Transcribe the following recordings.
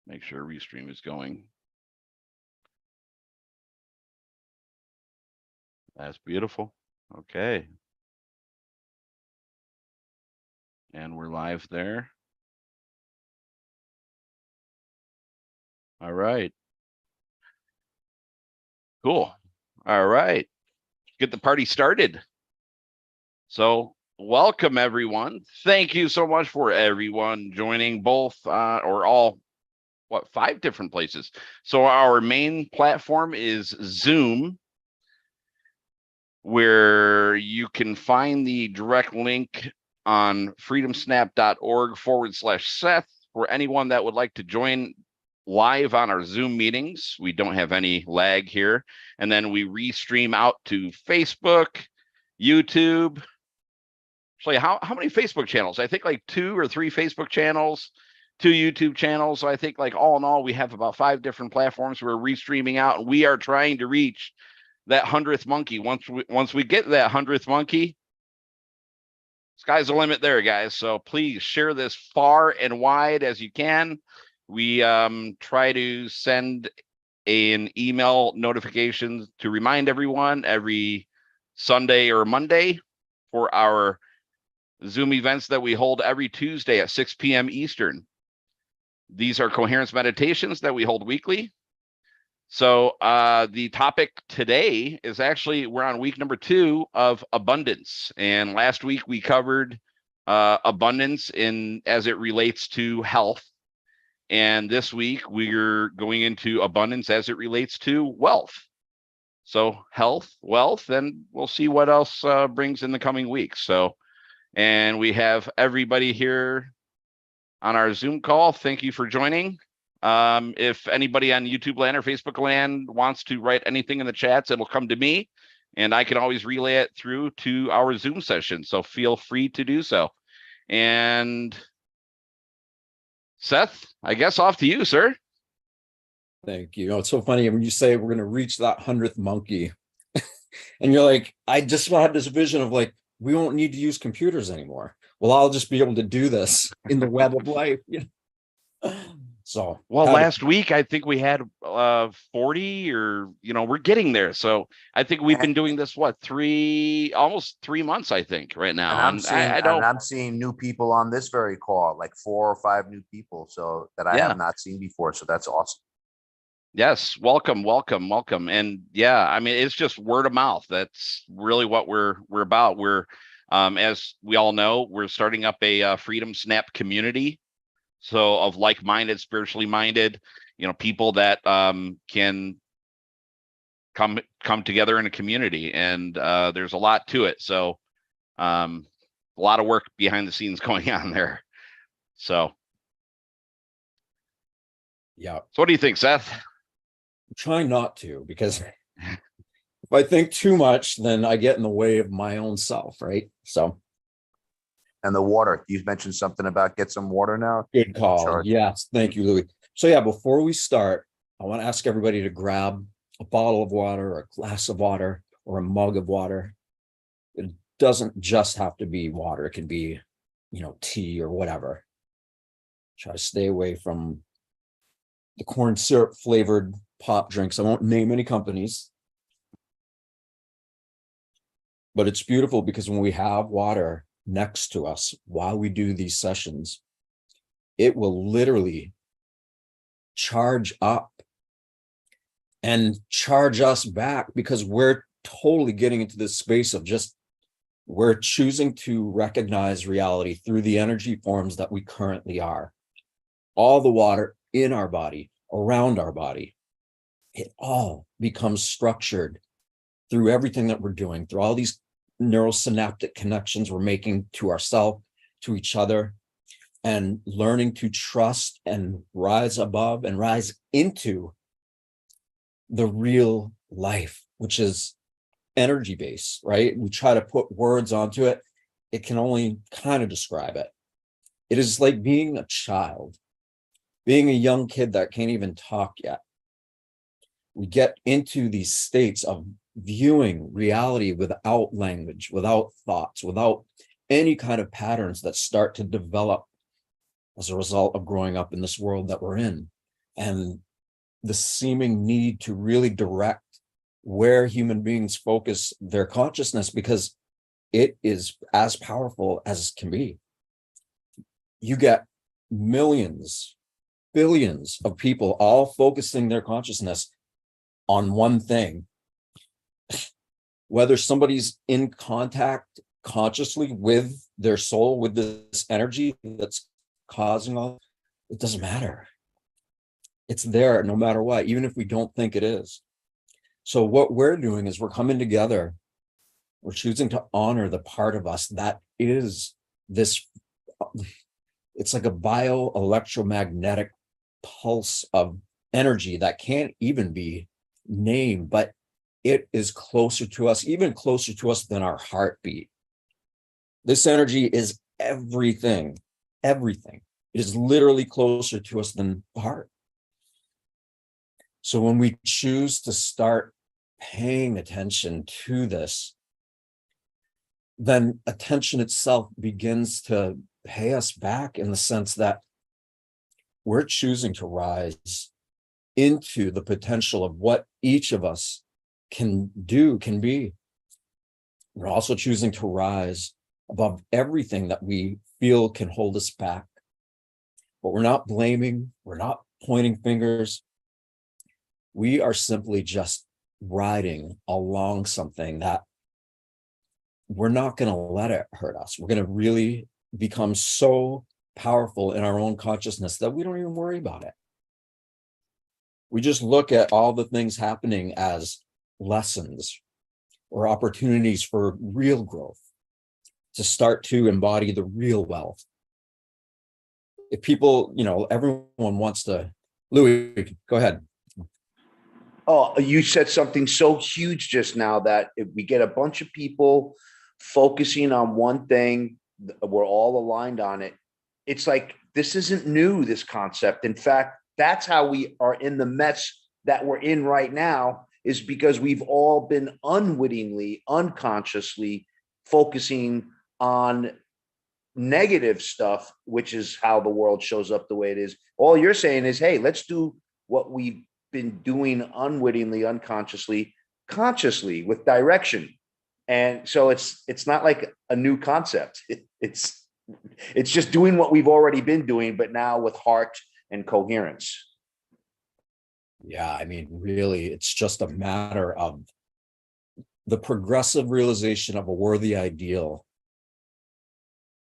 Make sure Restream is going. That's beautiful. Okay. And we're live there. All right. Cool. All right. Get the party started. So welcome, everyone. Thank you so much for everyone joining both or all, 5 different places. So our main platform is Zoom, where you can find the direct link on freedomsnap.org/Seth for anyone that would like to join live on our Zoom meetings. We don't have any lag here. And then we restream out to Facebook, YouTube. Actually, how many Facebook channels? I think like 2 or 3 Facebook channels, 2 YouTube channels. So I think like all in all, we have about 5 different platforms we're restreaming out, and we are trying to reach that 100th monkey. Once we get that 100th monkey, sky's the limit there, guys. So please share this far and wide as you can. We try to send an email notification to remind everyone every Sunday or Monday for our Zoom events that we hold every Tuesday at 6 p.m. Eastern. These are Coherence Meditations that we hold weekly. So the topic today is actually, we're on week number 2 of abundance. And last week we covered abundance as it relates to health. And this week we're going into abundance as it relates to wealth. So health, wealth, and we'll see what else brings in the coming weeks. So, and we have everybody here on our Zoom call. Thank you for joining. If anybody on YouTube land or Facebook land wants to write anything in the chats, it'll come to me, and I can always relay it through to our Zoom session. So feel free to do so. And Seth, I guess off to you, sir. Thank you. You know, it's so funny when you say we're going to reach that 100th monkey, and you're like, I just had this vision of like, we won't need to use computers anymore. Well, I'll just be able to do this in the web of life. So, well, last week I think we had 40, or we're getting there. So I think we've been doing this almost 3 months, I think, right now. And I'm seeing new people on this very call, like 4 or 5 new people, so that I have not seen before. So that's awesome. Yes, welcome. And yeah, I mean, it's just word of mouth. That's really what we're about. We're as we all know, we're starting up a Freedom Snap community. So of like-minded, spiritually minded, people that can come together in a community, and there's a lot to it. So a lot of work behind the scenes going on there. So yeah. So what do you think, Seth? I'm trying not to, because if I think too much, then I get in the way of my own self, right? So. And the water, you've mentioned something about get some water now. Good call. Yes, thank you, Louis. So yeah, before we start, I want to ask everybody to grab a bottle of water, or a glass of water, or a mug of water. It doesn't just have to be water. It can be, tea or whatever. Try to stay away from the corn syrup flavored pop drinks. I won't name any companies, but it's beautiful because when we have water next to us while we do these sessions, it will literally charge up and charge us back, because we're totally getting into this space of just, we're choosing to recognize reality through the energy forms that we currently are. All the water in our body, around our body, it all becomes structured through everything that we're doing, through all these neurosynaptic connections we're making to ourselves, to each other, and learning to trust and rise above and rise into the real life, which is energy based, right? We try to put words onto it. It can only kind of describe it. It is like being a child, being a young kid that can't even talk yet. We get into these states of viewing reality without language, without thoughts, without any kind of patterns that start to develop as a result of growing up in this world that we're in. and the seeming need to really direct where human beings focus their consciousness, because it is as powerful as can be. You get millions, billions of people all focusing their consciousness on one thing. Whether somebody's in contact consciously with their soul, with this energy that's causing all, it doesn't matter. It's there no matter what, even if we don't think it is. So what we're doing is we're coming together. We're choosing to honor the part of us that is this. It's like a bioelectromagnetic pulse of energy that can't even be named, but it is closer to us, even closer to us than our heartbeat. This energy is everything, everything. It is literally closer to us than the heart. So when we choose to start paying attention to this, then attention itself begins to pay us back, in the sense that we're choosing to rise into the potential of what each of us can do, can be. We're also choosing to rise above everything that we feel can hold us back. But we're not blaming, we're not pointing fingers. We are simply just riding along something that we're not going to let it hurt us. We're going to really become so powerful in our own consciousness that we don't even worry about it. We just look at all the things happening as lessons or opportunities for real growth, to start to embody the real wealth. If people, everyone wants to, Louis, go ahead. Oh, you said something so huge just now, that if we get a bunch of people focusing on one thing, we're all aligned on it. It's like, this isn't new, this concept. In fact, that's how we are in the mess that we're in right now, is because we've all been unwittingly, unconsciously focusing on negative stuff, which is how the world shows up the way it is. All you're saying is, hey, let's do what we've been doing unwittingly, unconsciously, consciously, with direction. And so it's not like a new concept. It's just doing what we've already been doing, but now with heart and coherence. Yeah, I mean, really, it's just a matter of the progressive realization of a worthy ideal.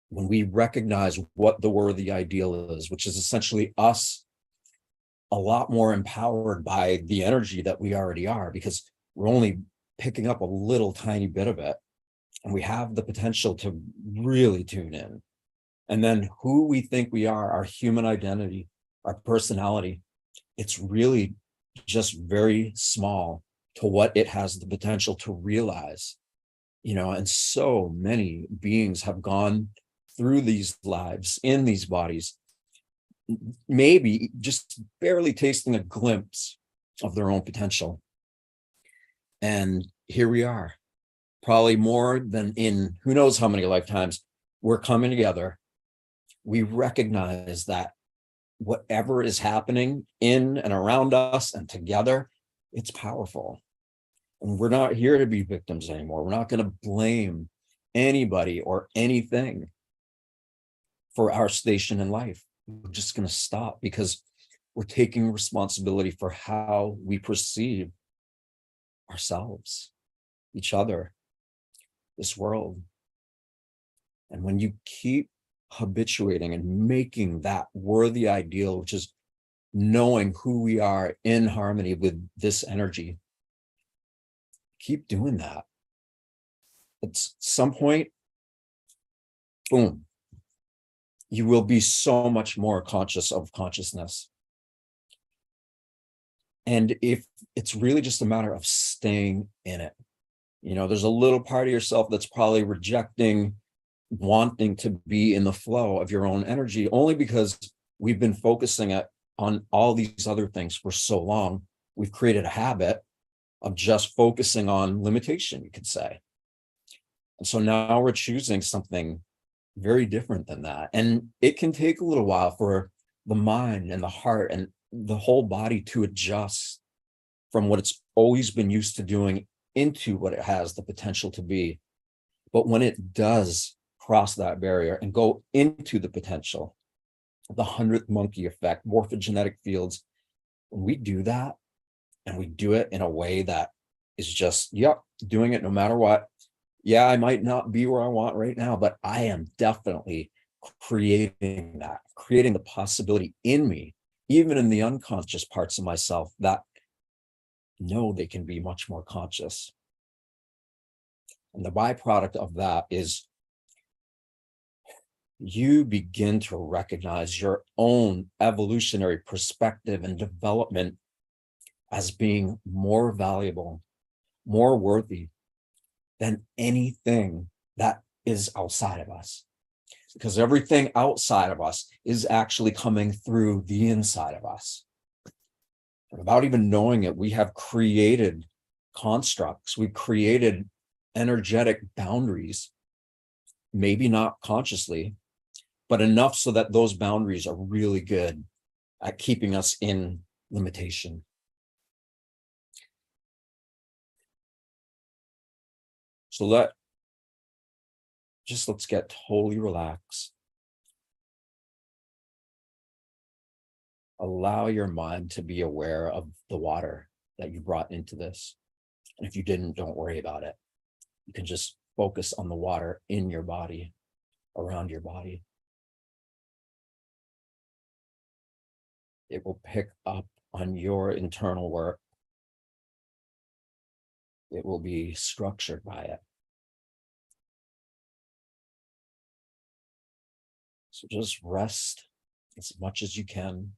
When we recognize what the worthy ideal is, which is essentially us, a lot more empowered by the energy that we already are, because we're only picking up a little tiny bit of it, and we have the potential to really tune in. And then who we think we are, our human identity, our personality, it's really just very small to what it has the potential to realize. And so many beings have gone through these lives in these bodies, maybe just barely tasting a glimpse of their own potential. And here we are, probably more than in who knows how many lifetimes. We're coming together. We recognize that whatever is happening in and around us and together, it's powerful. And we're not here to be victims anymore. We're not going to blame anybody or anything for our station in life. We're just going to stop, because we're taking responsibility for how we perceive ourselves, each other, this world. And when you keep habituating and making that worthy ideal, which is knowing who we are in harmony with this energy, keep doing that. At some point, boom, you will be so much more conscious of consciousness. And if it's really just a matter of staying in it, there's a little part of yourself that's probably rejecting wanting to be in the flow of your own energy, only because we've been focusing on all these other things for so long. We've created a habit of just focusing on limitation, you could say. And so now we're choosing something very different than that. And it can take a little while for the mind and the heart and the whole body to adjust from what it's always been used to doing into what it has the potential to be. But when it does cross that barrier and go into the potential, the 100th monkey effect, morphogenetic fields, when we do that, and we do it in a way that is just, yep, doing it no matter what. Yeah, I might not be where I want right now, but I am definitely creating that, creating the possibility in me, even in the unconscious parts of myself that know they can be much more conscious. And the byproduct of that is you begin to recognize your own evolutionary perspective and development as being more valuable, more worthy than anything that is outside of us. Because everything outside of us is actually coming through the inside of us. And without even knowing it, we have created constructs, we've created energetic boundaries, maybe not consciously, but enough so that those boundaries are really good at keeping us in limitation. So let's get totally relaxed. Allow your mind to be aware of the water that you brought into this. And if you didn't, don't worry about it. You can just focus on the water in your body, around your body. It will pick up on your internal work. It will be structured by it. So just rest as much as you can.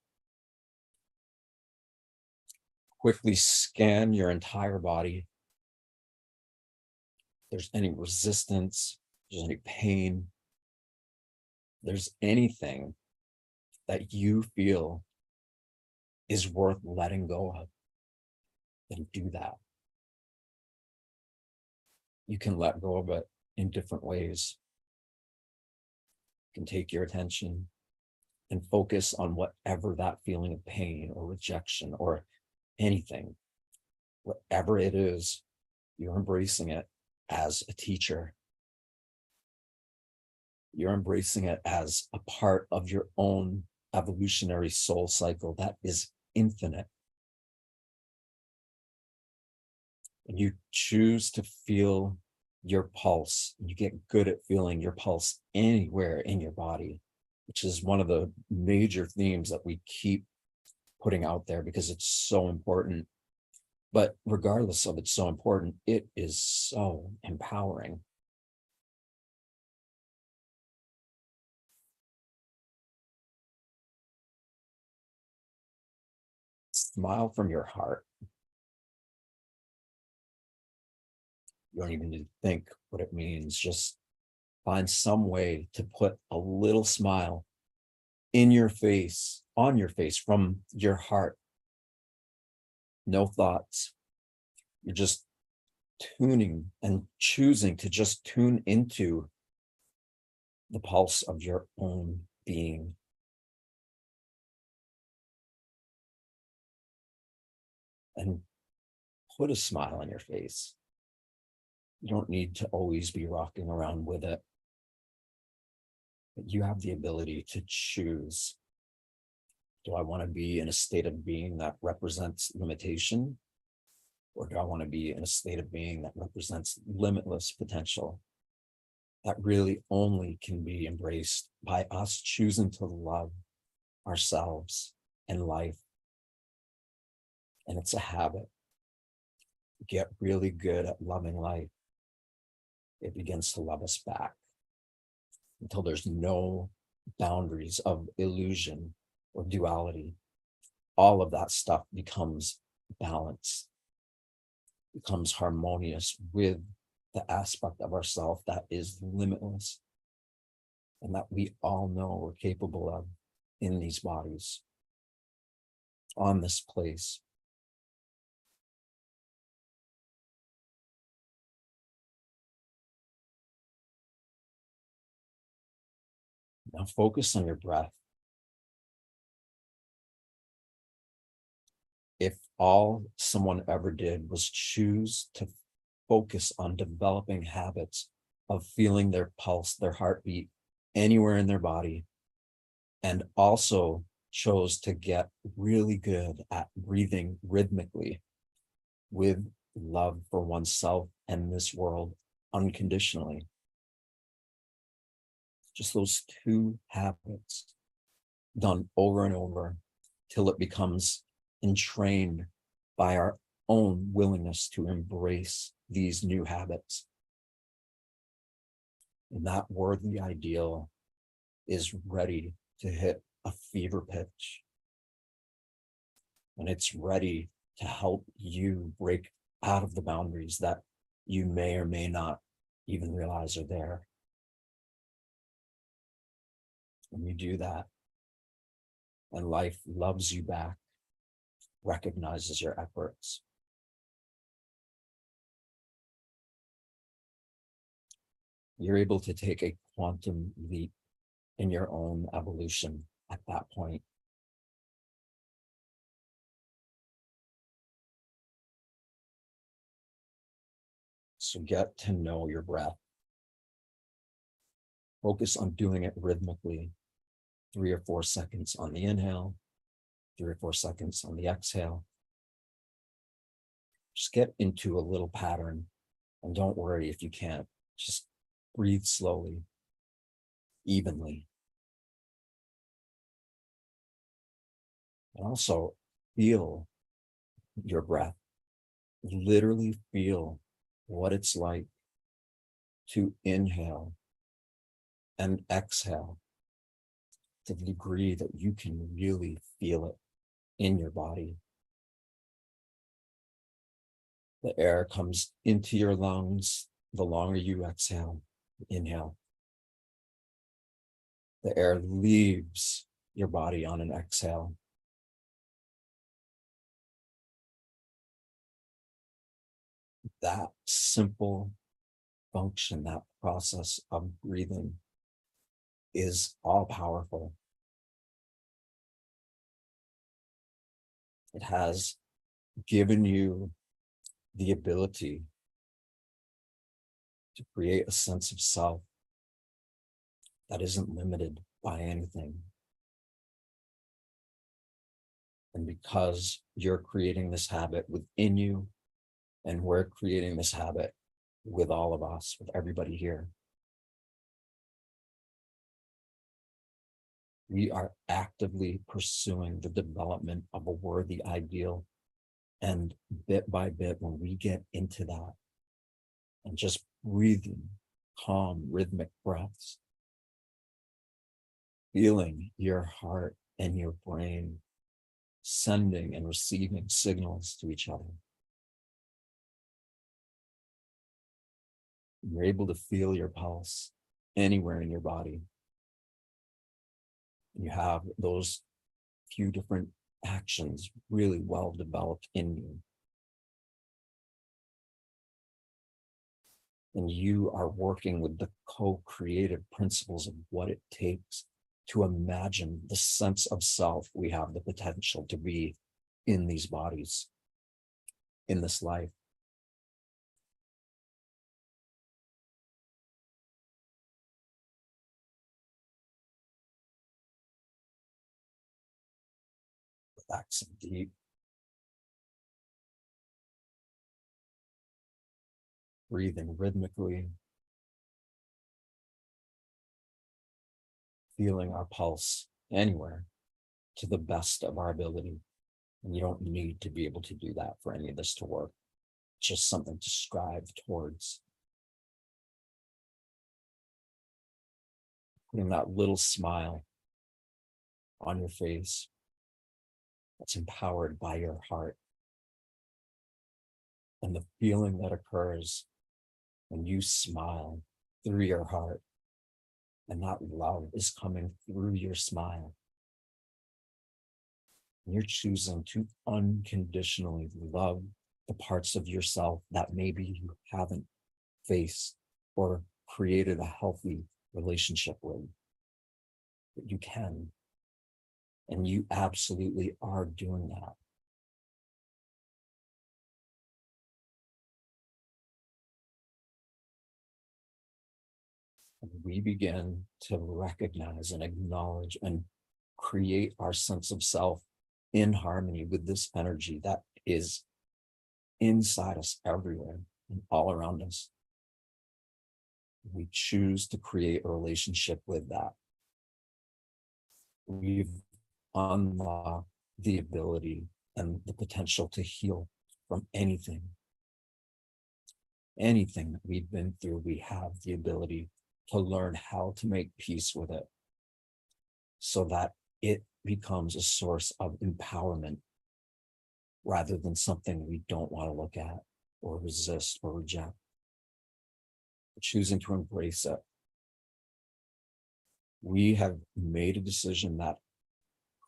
Quickly scan your entire body. If there's any resistance, if there's any pain, if there's anything that you feel is worth letting go of, then do that. You can let go of it in different ways. You can take your attention and focus on whatever that feeling of pain or rejection or anything, whatever it is, you're embracing it as a teacher. You're embracing it as a part of your own evolutionary soul cycle that is infinite. And you choose to feel your pulse. You get good at feeling your pulse anywhere in your body, which is one of the major themes that we keep putting out there because it's so important. But regardless of it's so important, it is so empowering. Smile from your heart. You don't even need to think what it means. Just find some way to put a little smile in your face, on your face, from your heart. No thoughts. You're just tuning and choosing to just tune into the pulse of your own being. And put a smile on your face. You don't need to always be rocking around with it. But you have the ability to choose. Do I want to be in a state of being that represents limitation? Or do I want to be in a state of being that represents limitless potential? That really only can be embraced by us choosing to love ourselves and life. And it's a habit. Get really good at loving life. It begins to love us back until there's no boundaries of illusion or duality. All of that stuff becomes balanced, becomes harmonious with the aspect of ourself that is limitless and that we all know we're capable of in these bodies, on this place. Now focus on your breath. all someone ever did was choose to focus on developing habits of feeling their pulse, their heartbeat anywhere in their body, and also chose to get really good at breathing rhythmically with love for oneself and this world unconditionally. Just those two habits done over and over till it becomes entrained by our own willingness to embrace these new habits. And that worthy ideal is ready to hit a fever pitch. And it's ready to help you break out of the boundaries that you may or may not even realize are there. When you do that, and life loves you back, recognizes your efforts, you're able to take a quantum leap in your own evolution at that point. So get to know your breath. Focus on doing it rhythmically, 3 or 4 seconds on the inhale, 3 or 4 seconds on the exhale. Just get into a little pattern, and don't worry if you can't. Just breathe slowly, evenly. And also feel your breath. Literally feel what it's like to inhale and exhale to the degree that you can really feel it in your body. The air comes into your lungs the longer you exhale, inhale. The air leaves your body on an exhale. That simple function, that process of breathing is all powerful. It has given you the ability to create a sense of self that isn't limited by anything. And because you're creating this habit within you, and we're creating this habit with all of us, with everybody here, we are actively pursuing the development of a worthy ideal. And bit by bit, when we get into that and just breathing calm, rhythmic breaths, feeling your heart and your brain sending and receiving signals to each other, you're able to feel your pulse anywhere in your body. You have those few different actions really well developed in you. And you are working with the co-creative principles of what it takes to imagine the sense of self we have the potential to be in these bodies, in this life. Relaxing deep. Breathing rhythmically. Feeling our pulse anywhere to the best of our ability. And you don't need to be able to do that for any of this to work. It's just something to strive towards. Putting that little smile on your face that's empowered by your heart. And the feeling that occurs when you smile through your heart, and that love is coming through your smile. And you're choosing to unconditionally love the parts of yourself that maybe you haven't faced or created a healthy relationship with. But you can. And you absolutely are doing that. we begin to recognize and acknowledge and create our sense of self in harmony with this energy that is inside us everywhere and all around us. We choose to create a relationship with that. We've unlocked the ability and the potential to heal from anything. Anything that we've been through, we have the ability to learn how to make peace with it so that it becomes a source of empowerment rather than something we don't want to look at or resist or reject. Choosing to embrace it. We have made a decision that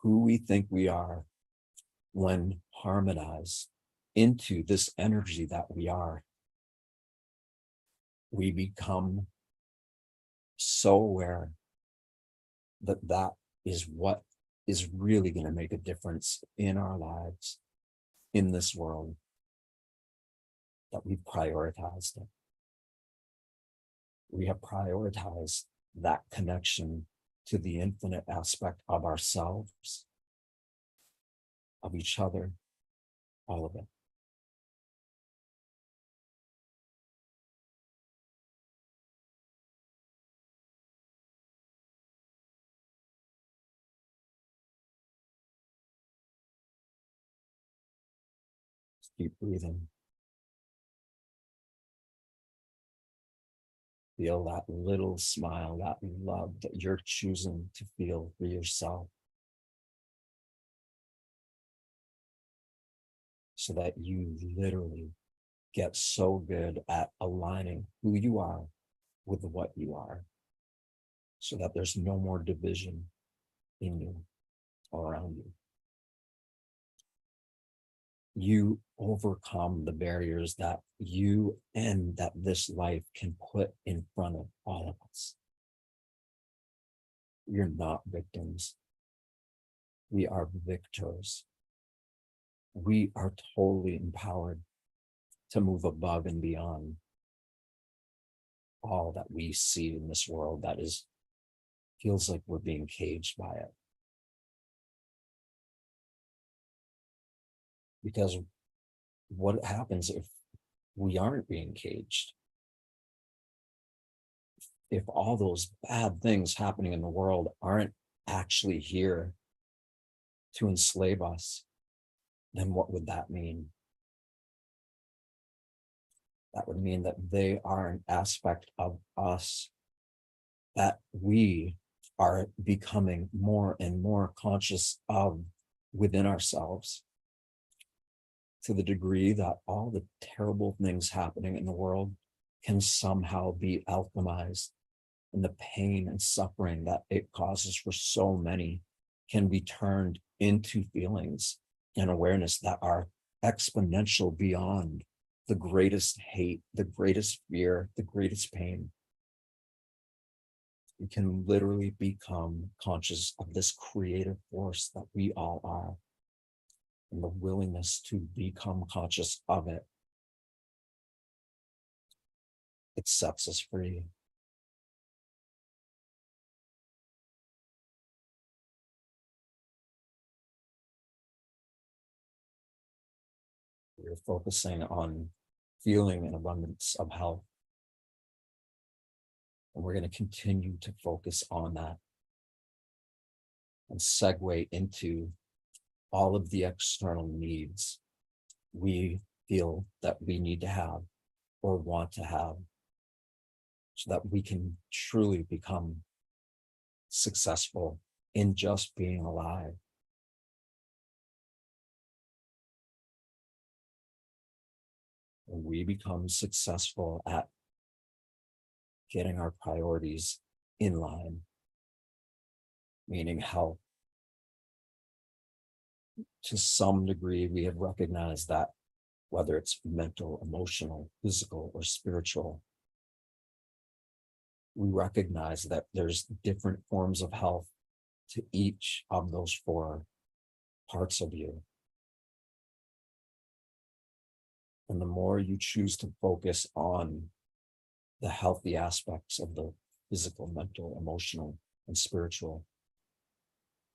who we think we are, when harmonized into this energy that we are, we become so aware that that is what is really going to make a difference in our lives, in this world, that we've prioritized it. We have prioritized that connection to the infinite aspect of ourselves, of each other, all of it. Just keep breathing. Feel that little smile, that love that you're choosing to feel for yourself, so that you literally get so good at aligning who you are with what you are, so that there's no more division in you or around you. You overcome the barriers that you and that this life can put in front of all of us. You're not victims. We are victors. We are totally empowered to move above and beyond all that we see in this world that feels like we're being caged by it. Because what happens if we aren't being caged? If all those bad things happening in the world aren't actually here to enslave us, then what would that mean? That would mean that they are an aspect of us that we are becoming more and more conscious of within ourselves, to the degree that all the terrible things happening in the world can somehow be alchemized, and the pain and suffering that it causes for so many can be turned into feelings and awareness that are exponential beyond the greatest hate, the greatest fear, the greatest pain. We can literally become conscious of this creative force that we all are, and the willingness to become conscious of it. It sets us free. We're focusing on feeling an abundance of health. And we're going to continue to focus on that and segue into all of the external needs we feel that we need to have or want to have, so that we can truly become successful in just being alive. When we become successful at getting our priorities in line, meaning health, to some degree, we have recognized that whether it's mental, emotional, physical, or spiritual, we recognize that there's different forms of health to each of those four parts of you. And the more you choose to focus on the healthy aspects of the physical, mental, emotional, and spiritual.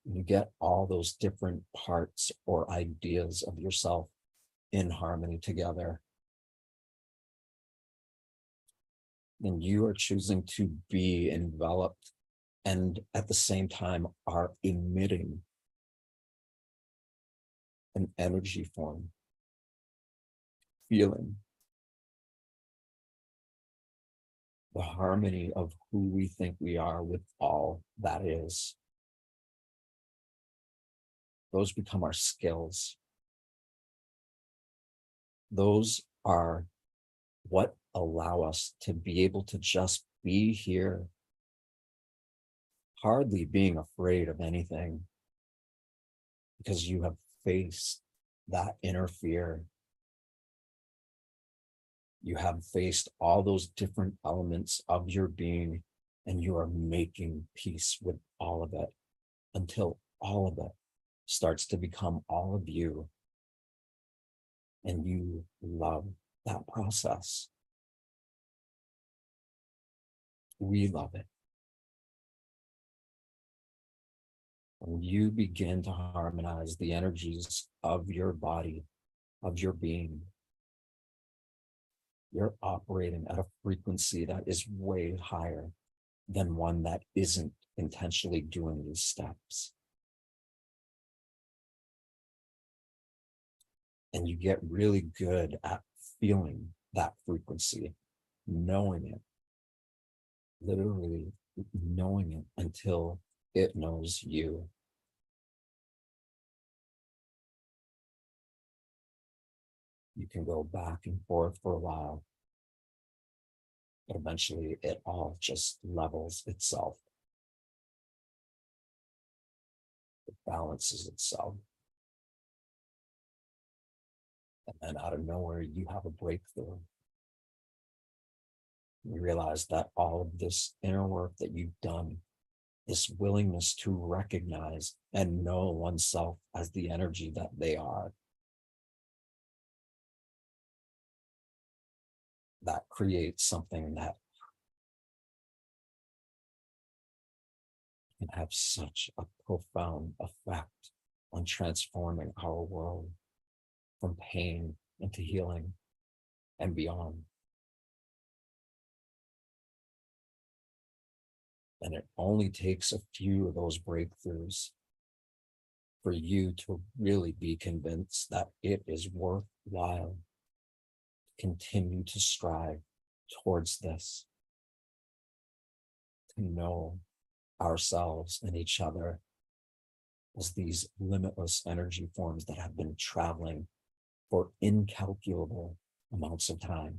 You get all those different parts or ideas of yourself in harmony together. And you are choosing to be enveloped and at the same time are emitting an energy form, feeling the harmony of who we think we are with all that is. Those become our skills. Those are what allow us to be able to just be here, hardly being afraid of anything, because you have faced that inner fear. You have faced all those different elements of your being, and you are making peace with all of it until all of it starts to become all of you. And you love that process. We love it. When you begin to harmonize the energies of your body, of your being, you're operating at a frequency that is way higher than one that isn't intentionally doing these steps. And you get really good at feeling that frequency, knowing it, literally knowing it until it knows you. You can go back and forth for a while, but eventually it all just levels itself. It balances itself. And then out of nowhere, you have a breakthrough. You realize that all of this inner work that you've done, this willingness to recognize and know oneself as the energy that they are, that creates something that can have such a profound effect on transforming our world from pain into healing and beyond. And it only takes a few of those breakthroughs for you to really be convinced that it is worthwhile to continue to strive towards this, to know ourselves and each other as these limitless energy forms that have been traveling for incalculable amounts of time.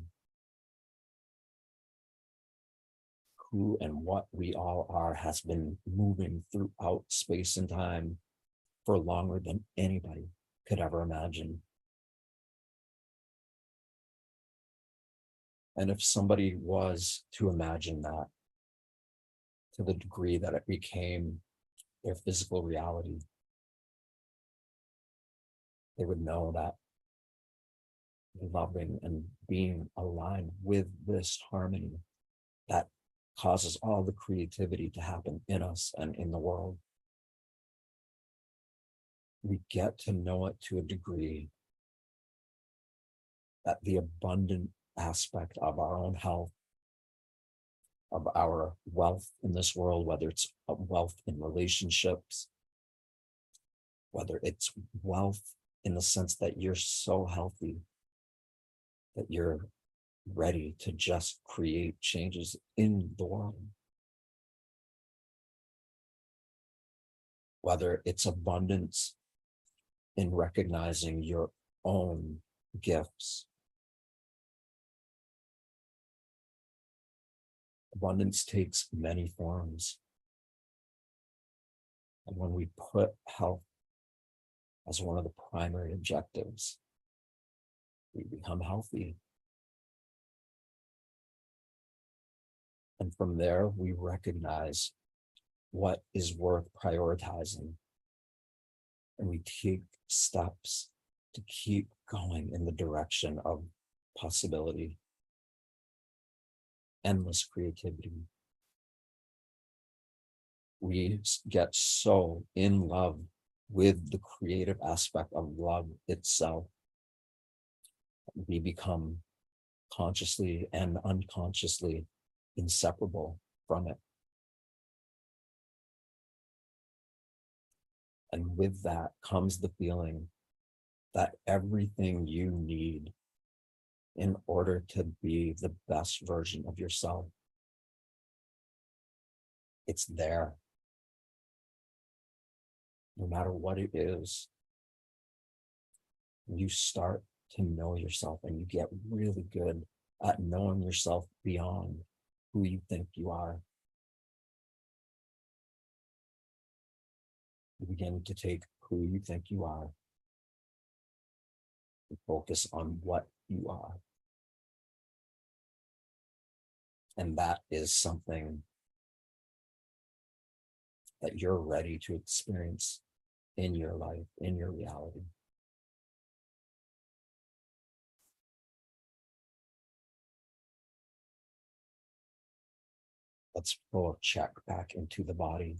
Who and what we all are has been moving throughout space and time for longer than anybody could ever imagine. And if somebody was to imagine that to the degree that it became their physical reality, they would know that loving and being aligned with this harmony that causes all the creativity to happen in us and in the world. We get to know it to a degree that the abundant aspect of our own health, of our wealth in this world, whether it's wealth in relationships, whether it's wealth in the sense that you're so healthy that you're ready to just create changes in the world. Whether it's abundance in recognizing your own gifts. Abundance takes many forms. And when we put health as one of the primary objectives, we become healthy. And from there, we recognize what is worth prioritizing. And we take steps to keep going in the direction of possibility, endless creativity, we get so in love with the creative aspect of love itself. We become consciously and unconsciously inseparable from it. And with that comes the feeling that everything you need in order to be the best version of yourself, it's there. No matter what it is, you start to know yourself and you get really good at knowing yourself beyond who you think you are. You begin to take who you think you are and focus on what you are. And that is something that you're ready to experience in your life, in your reality. Let's pull a check back into the body.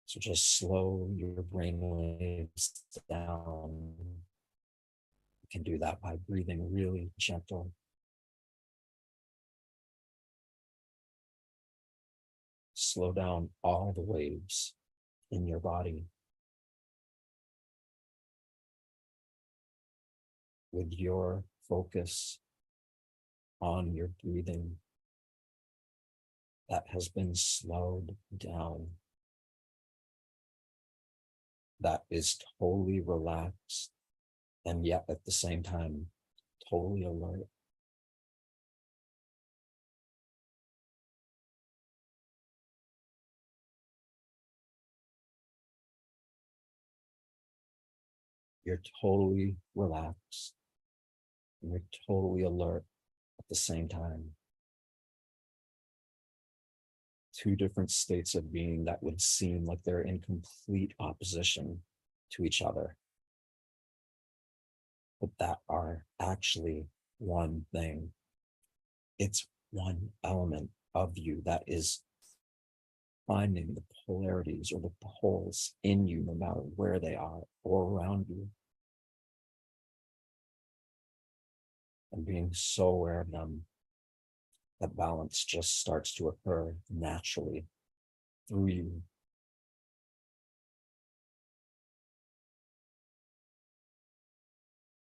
So just slow your brain waves down. You can do that by breathing really gentle. Slow down all the waves in your body with your focus on your breathing that has been slowed down, that is totally relaxed, and yet at the same time, totally alert. You're totally relaxed, and you're totally alert at the same time. Two different states of being that would seem like they're in complete opposition to each other, but that are actually one thing. It's one element of you that is finding the polarities or the poles in you, no matter where they are or around you, and being so aware of them, that balance just starts to occur naturally through you.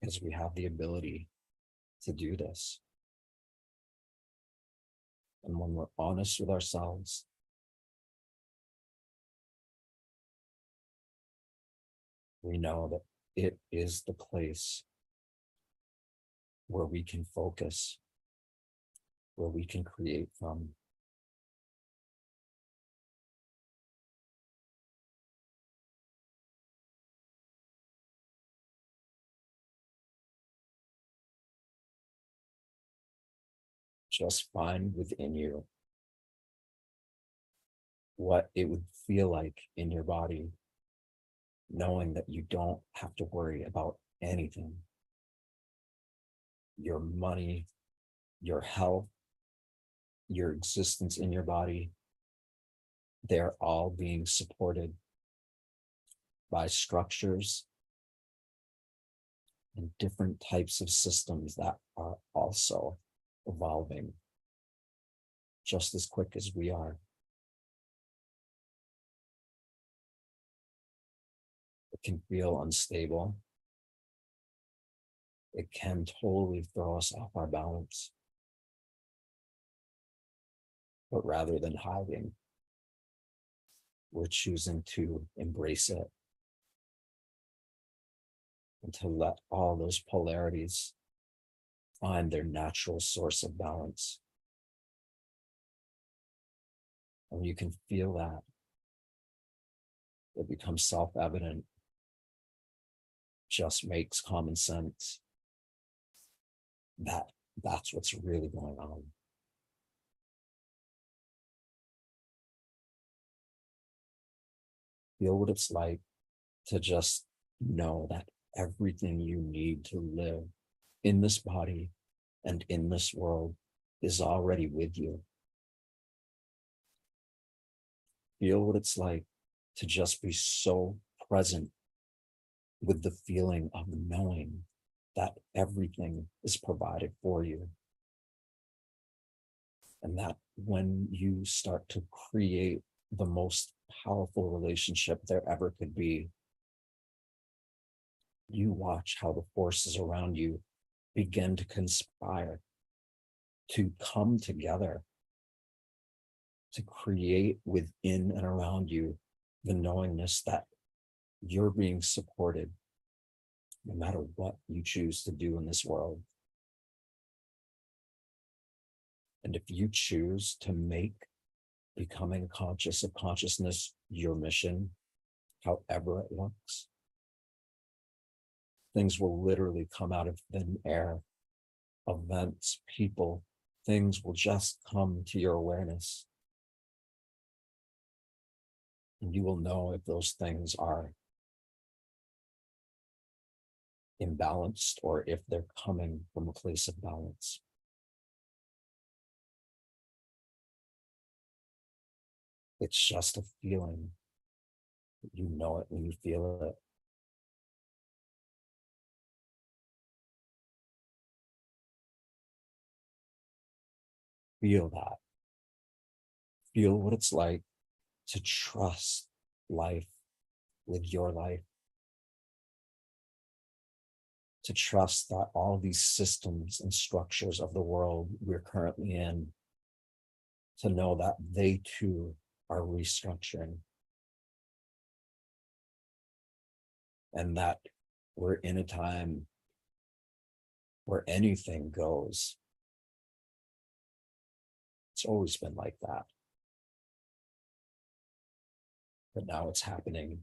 Because we have the ability to do this. And when we're honest with ourselves, we know that it is the place where we can focus, where we can create from. Just find within you what it would feel like in your body, knowing that you don't have to worry about anything. Your money, your health, your existence in your body, they're all being supported by structures and different types of systems that are also evolving just as quick as we are. It can feel unstable. It can totally throw us off our balance. But rather than hiding, we're choosing to embrace it and to let all those polarities find their natural source of balance. And you can feel that. It becomes self-evident, just makes common sense. That's what's really going on. Feel what it's like to just know that everything you need to live in this body and in this world is already with you. Feel what it's like to just be so present with the feeling of knowing that everything is provided for you. And that when you start to create the most powerful relationship there ever could be, you watch how the forces around you begin to conspire, to come together, to create within and around you the knowingness that you're being supported no matter what you choose to do in this world. And if you choose to make becoming conscious of consciousness your mission, however it looks, things will literally come out of thin air. Events, people, things will just come to your awareness. And you will know if those things are imbalanced or if they're coming from a place of balance. It's just a feeling. You know it when you feel it. Feel that. Feel what it's like to trust life with your life. To trust that all these systems and structures of the world we're currently in, to know that they too are restructuring. And that we're in a time where anything goes. It's always been like that. But now it's happening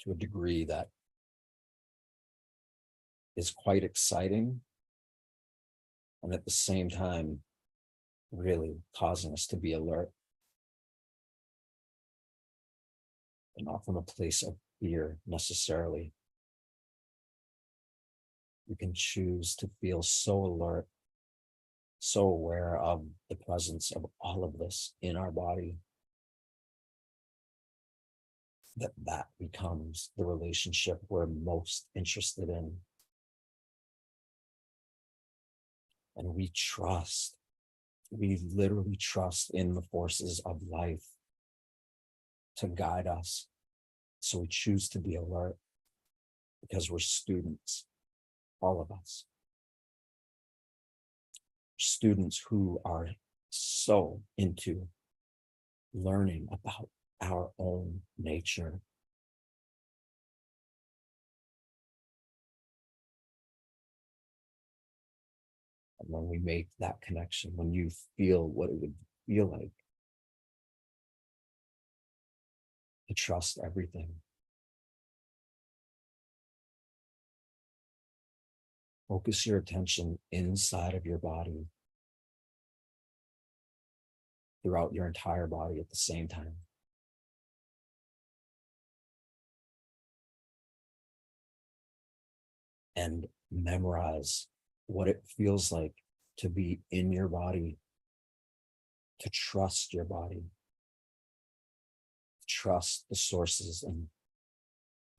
to a degree that is quite exciting, and at the same time, really causing us to be alert. And not from a place of fear necessarily. You can choose to feel so alert, so aware of the presence of all of this in our body, that becomes the relationship we're most interested in. And we literally trust in the forces of life to guide us. So we choose to be alert because we're students, all of us. Students who are so into learning about our own nature. And when we make that connection, when you feel what it would feel like to trust everything, focus your attention inside of your body, throughout your entire body at the same time. And memorize what it feels like to be in your body, to trust your body, trust the sources and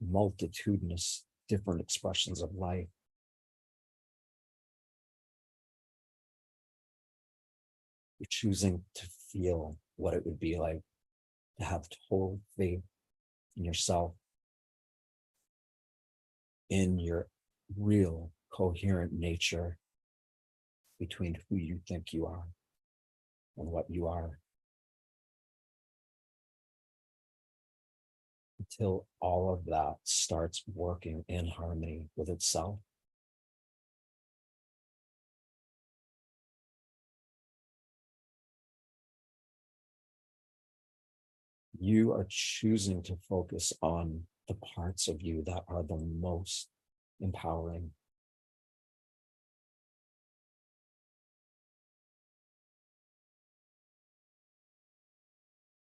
multitudinous different expressions of life. You're choosing to feel what it would be like to have total faith in yourself, in your real coherent nature between who you think you are and what you are, until all of that starts working in harmony with itself. You are choosing to focus on the parts of you that are the most empowering.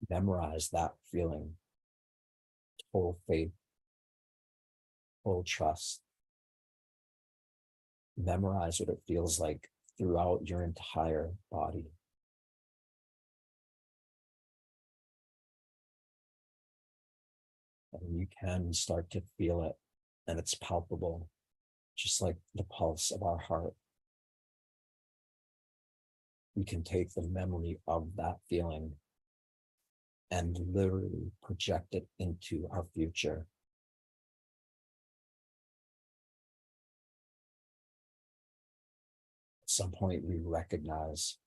Memorize that feeling. Total faith, full trust. Memorize what it feels like throughout your entire body. And you can start to feel it, and it's palpable, just like the pulse of our heart. We can take the memory of that feeling and literally project it into our future. At some point, we recognize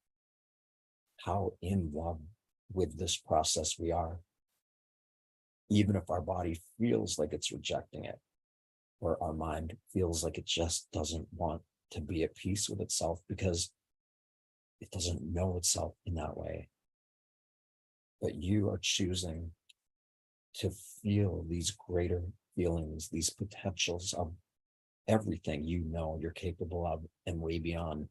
how in love with this process we are, even if our body feels like it's rejecting it, or our mind feels like it just doesn't want to be at peace with itself because it doesn't know itself in that way. But you are choosing to feel these greater feelings, these potentials of everything you know you're capable of and way beyond.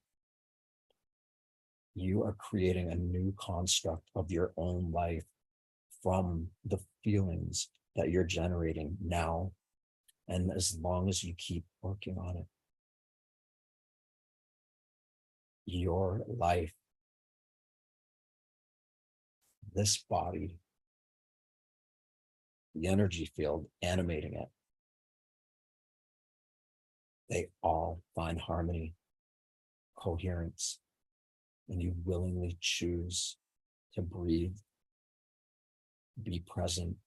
You are creating a new construct of your own life from the feelings that you're generating now. And as long as you keep working on it, your life, this body, the energy field animating it, they all find harmony, coherence, and you willingly choose to breathe, be present,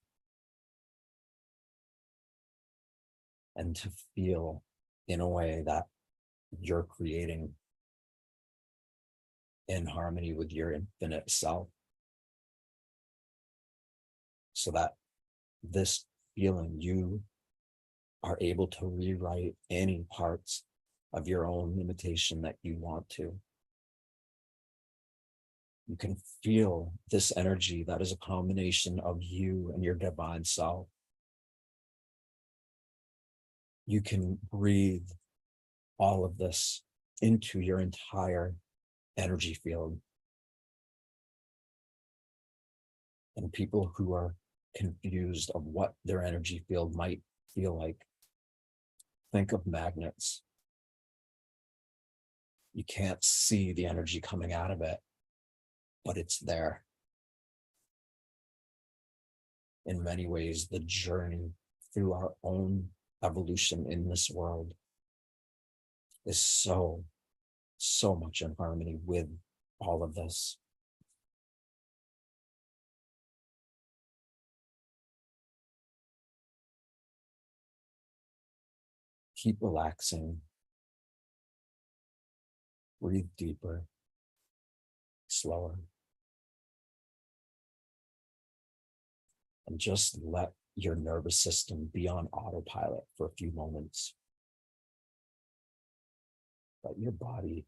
and to feel in a way that you're creating in harmony with your infinite self, so that this feeling, you are able to rewrite any parts of your own limitation that you want to. You can feel this energy that is a combination of you and your divine self. You can breathe all of this into your entire energy field. And people who are confused of what their energy field might feel like, think of magnets. You can't see the energy coming out of it, but it's there. In many ways, the journey through our own evolution in this world is so much in harmony with all of this. Keep relaxing. Breathe deeper, slower. And just let your nervous system be on autopilot for a few moments. Let your body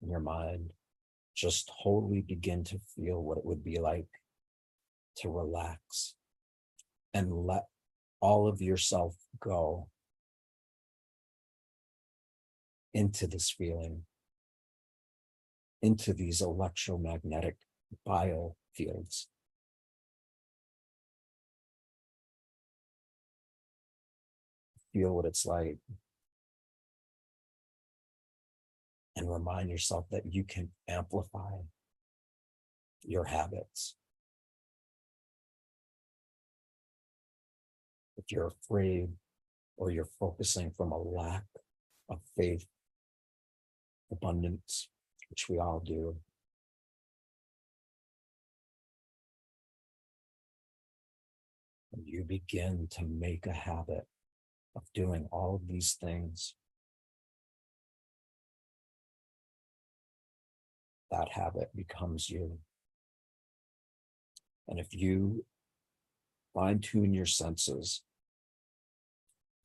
and your mind just totally begin to feel what it would be like to relax and let all of yourself go into this feeling, into these electromagnetic biofields. Feel what it's like. And remind yourself that you can amplify your habits. If you're afraid or you're focusing from a lack of faith, abundance, which we all do, and you begin to make a habit of doing all of these things, that habit becomes you. And if you fine-tune your senses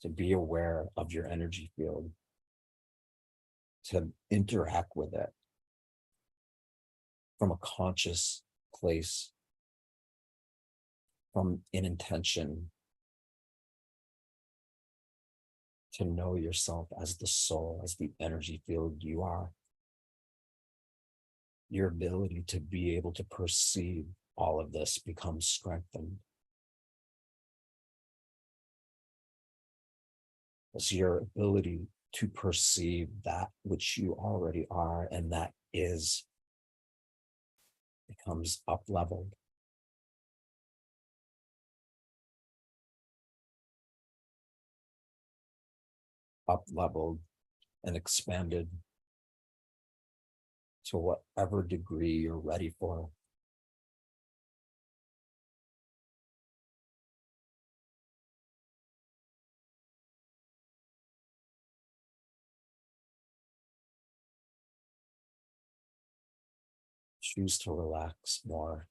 to be aware of your energy field, to interact with it from a conscious place, from an intention, to know yourself as the soul, as the energy field you are, your ability to be able to perceive all of this becomes strengthened. As your ability to perceive that which you already are and that is becomes up-leveled. up-leveled and expanded to whatever degree you're ready for. Choose to relax more.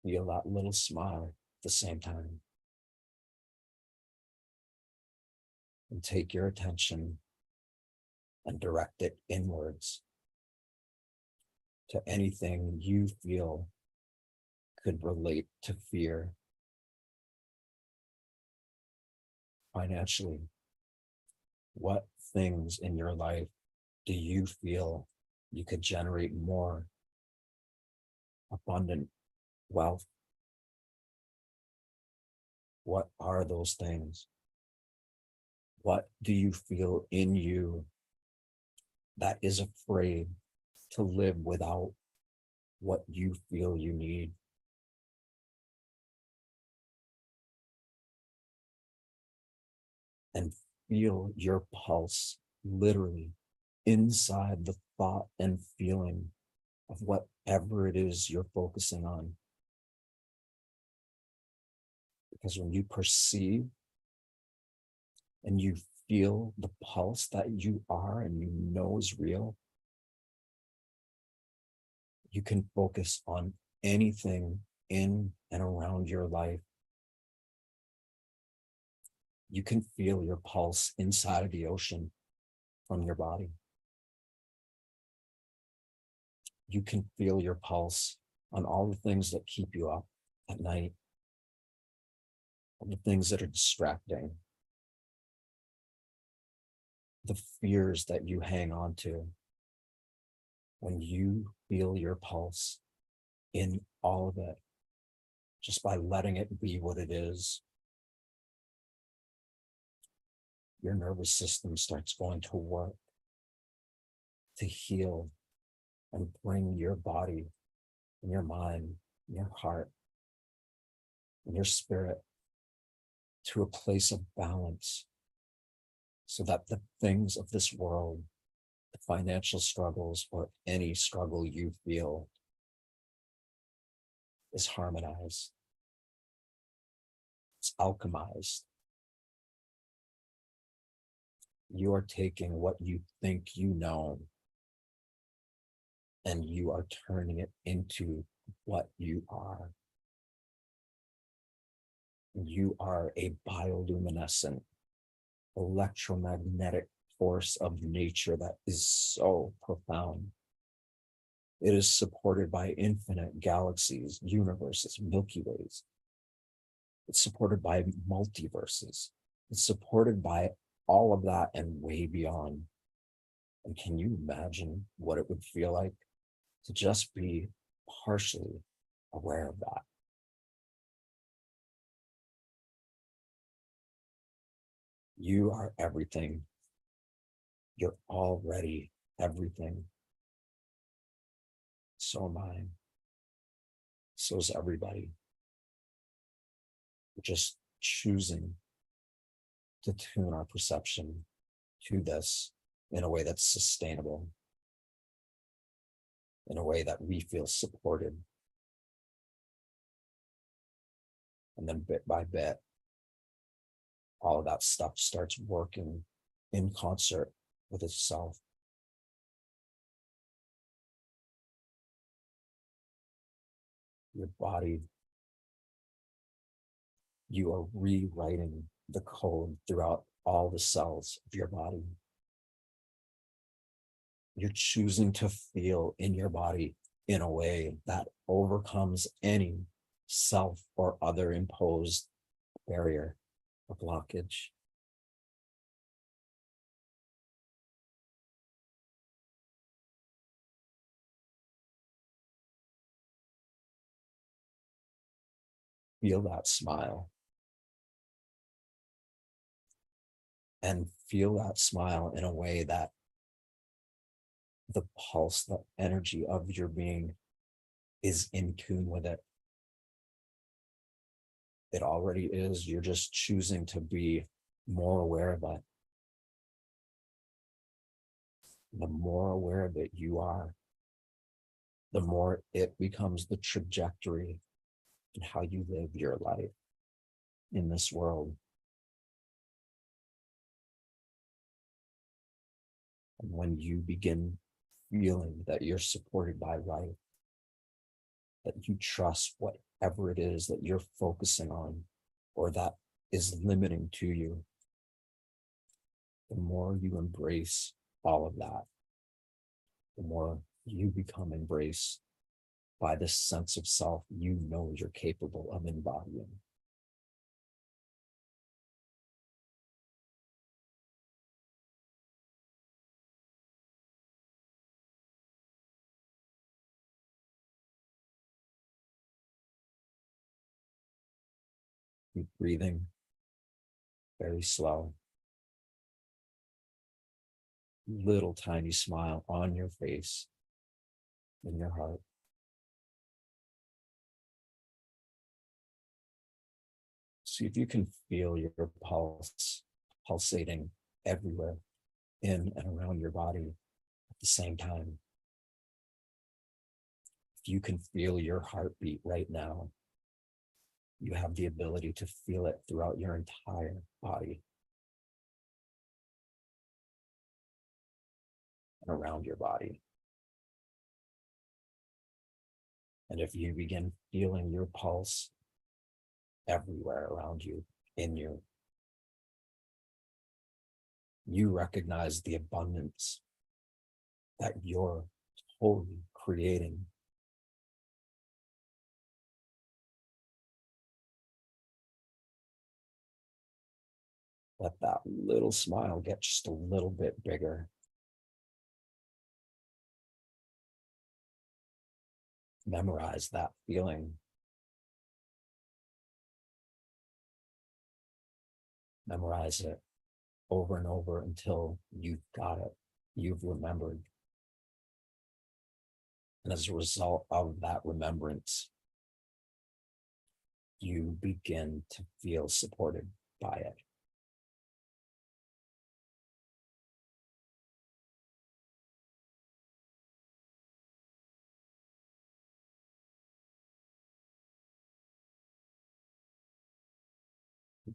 Feel that little smile at the same time. And take your attention and direct it inwards to anything you feel could relate to fear. Financially, what things in your life do you feel you could generate more abundant wealth? What are those things? What do you feel in you that is afraid to live without what you feel you need? And feel your pulse literally inside the thought and feeling of whatever it is you're focusing on. Because when you perceive and you feel the pulse that you are and you know is real, you can focus on anything in and around your life. You can feel your pulse inside of the ocean from your body. You can feel your pulse on all the things that keep you up at night, all the things that are distracting, the fears that you hang on to. When you feel your pulse in all of it, just by letting it be what it is, your nervous system starts going to work to heal and bring your body and your mind, and your heart, and your spirit to a place of balance, so that the things of this world, the financial struggles, or any struggle you feel, is harmonized. It's alchemized. You are taking what you think you know, and you are turning it into what you are. You are a bioluminescent, electromagnetic force of nature that is so profound. It is supported by infinite galaxies, universes, Milky Ways. It's supported by multiverses. It's supported by all of that and way beyond. And can you imagine what it would feel like to just be partially aware of that? You are everything. You're already everything. So am I. So is everybody. We're just choosing to tune our perception to this in a way that's sustainable, in a way that we feel supported. And then bit by bit, all of that stuff starts working in concert with itself. Your body, you are rewriting the code throughout all the cells of your body. You're choosing to feel in your body in a way that overcomes any self or other imposed barrier or blockage. Feel that smile. And feel that smile in a way that the pulse, the energy of your being is in tune with it. It already is. You're just choosing to be more aware of it. The more aware of it you are, the more it becomes the trajectory and how you live your life in this world. And when you begin feeling that you're supported by life, that you trust whatever it is that you're focusing on or that is limiting to you, the more you embrace all of that, the more you become embraced by this sense of self you know you're capable of embodying. Keep breathing very slow. Little tiny smile on your face, in your heart. See if you can feel your pulse pulsating everywhere in and around your body at the same time. If you can feel your heartbeat right now, you have the ability to feel it throughout your entire body and around your body. And if you begin feeling your pulse everywhere around you, in you, you recognize the abundance that you're totally creating. Let that little smile get just a little bit bigger. Memorize that feeling. Memorize it over and over until you've got it, you've remembered. And as a result of that remembrance, you begin to feel supported by it.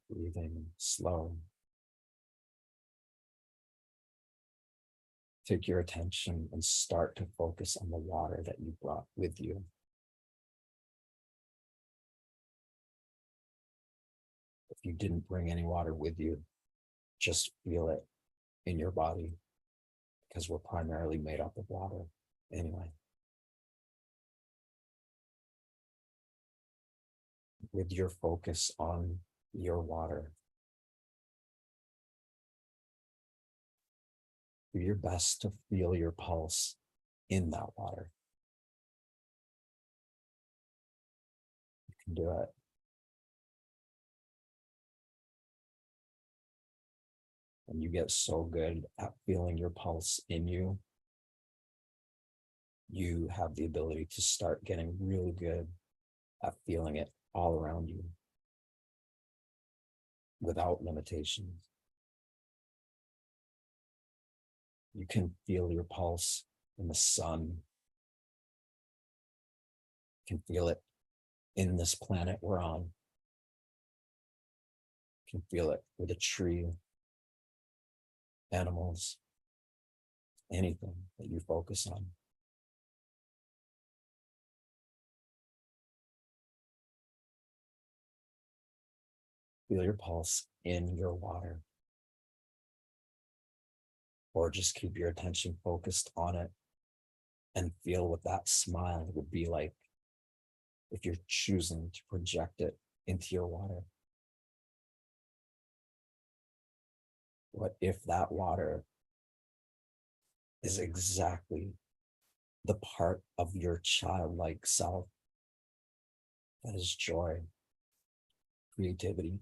Breathing slow. Take your attention and start to focus on the water that you brought with you. If you didn't bring any water with you, just feel it in your body because we're primarily made up of water anyway. With your focus on your water, do your best to feel your pulse in that water. You can do it. And you get so good at feeling your pulse in you, you have the ability to start getting really good at feeling it all around you without limitations. You can feel your pulse in the sun. You can feel it in this planet we're on. You can feel it with a tree, animals, anything that you focus on. Feel your pulse in your water. Or just keep your attention focused on it and feel what that smile would be like if you're choosing to project it into your water. What if that water is exactly the part of your childlike self that is joy, creativity,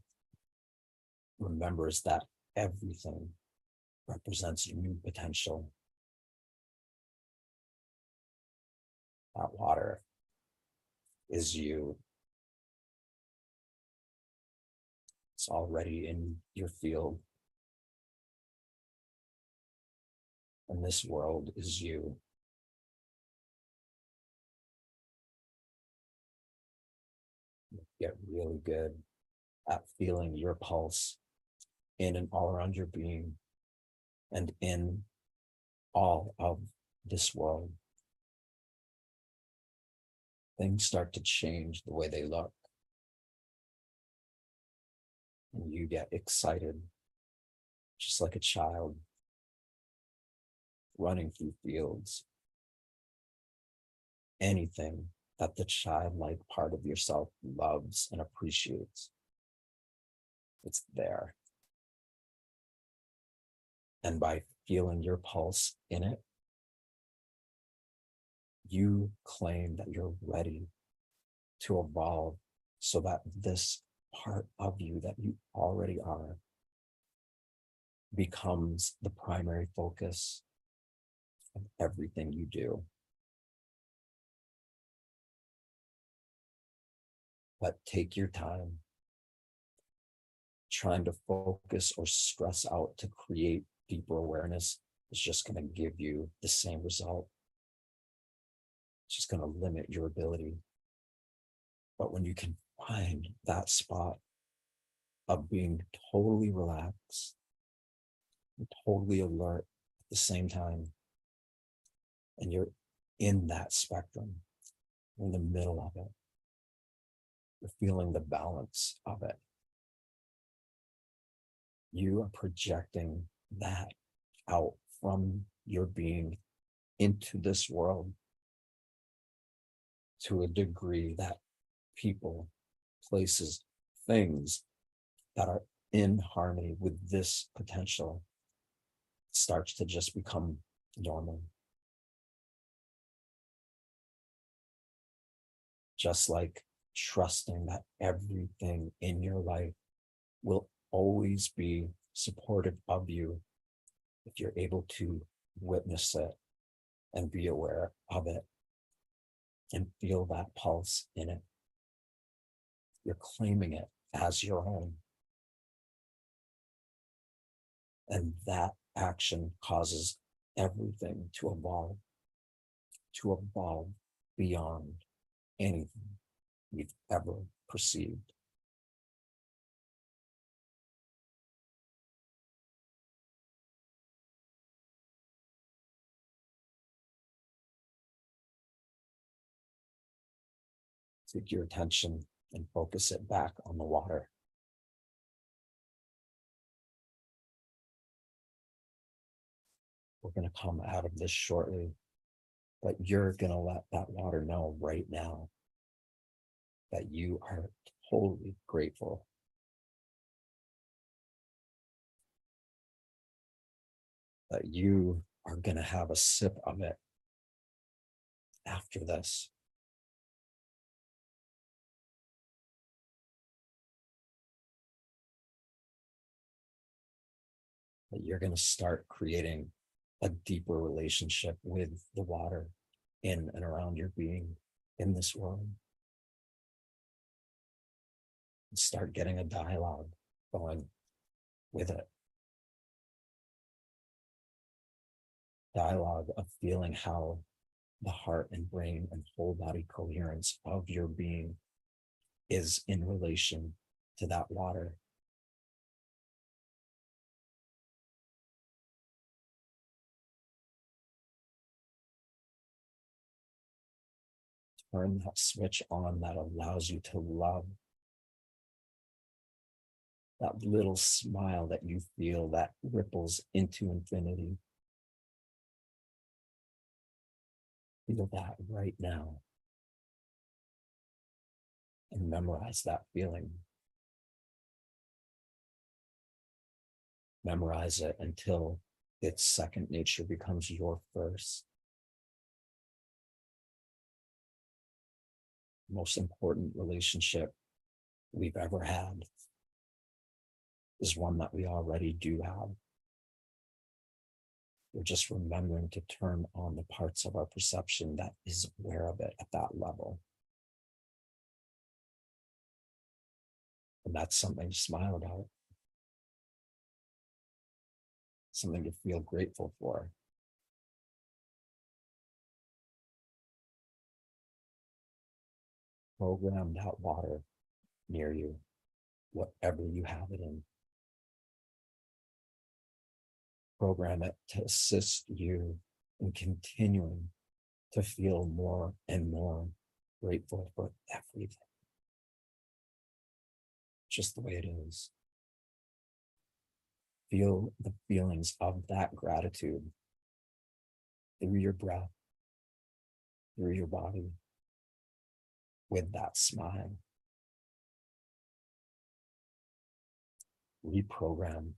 remembers that everything represents new potential. That water is you. It's It's already in your field. And this world is you. Get really good at feeling your pulse in and all around your being and in all of this world. Things start to change the way they look. And you get excited, just like a child running through fields. Anything that the childlike part of yourself loves and appreciates, it's there. And by feeling your pulse in it, you claim that you're ready to evolve so that this part of you that you already are becomes the primary focus of everything you do. But take your time. Trying to focus or stress out to create deeper awareness is just going to give you the same result. It's just going to limit your ability. But when you can find that spot of being totally relaxed and totally alert at the same time, and you're in that spectrum, in the middle of it, you're feeling the balance of it. You are projecting that out from your being into this world to a degree that people, places, things that are in harmony with this potential starts to just become normal. Just like trusting that everything in your life will always be supportive of you if you're able to witness it and be aware of it and feel that pulse in it. You're claiming it as your own. And that action causes everything to evolve beyond anything we've ever perceived. Take your attention and focus it back on the water. We're going to come out of this shortly, but you're going to let that water know right now that you are totally grateful. That you are going to have a sip of it after this. That you're going to start creating a deeper relationship with the water in and around your being in this world. And start getting a dialogue going with it. Dialogue of feeling how the heart and brain and whole body coherence of your being is in relation to that water. Turn that switch on that allows you to love. That little smile that you feel that ripples into infinity. Feel that right now. And memorize that feeling. Memorize it until its second nature becomes your first. Most important relationship we've ever had is one that we already do have. We're just remembering to turn on the parts of our perception that is aware of it at that level. And that's something to smile about, something to feel grateful for. Program that water near you, whatever you have it in. Program it to assist you in continuing to feel more and more grateful for everything, just the way it is. Feel the feelings of that gratitude through your breath, through your body, with that smile. Reprogram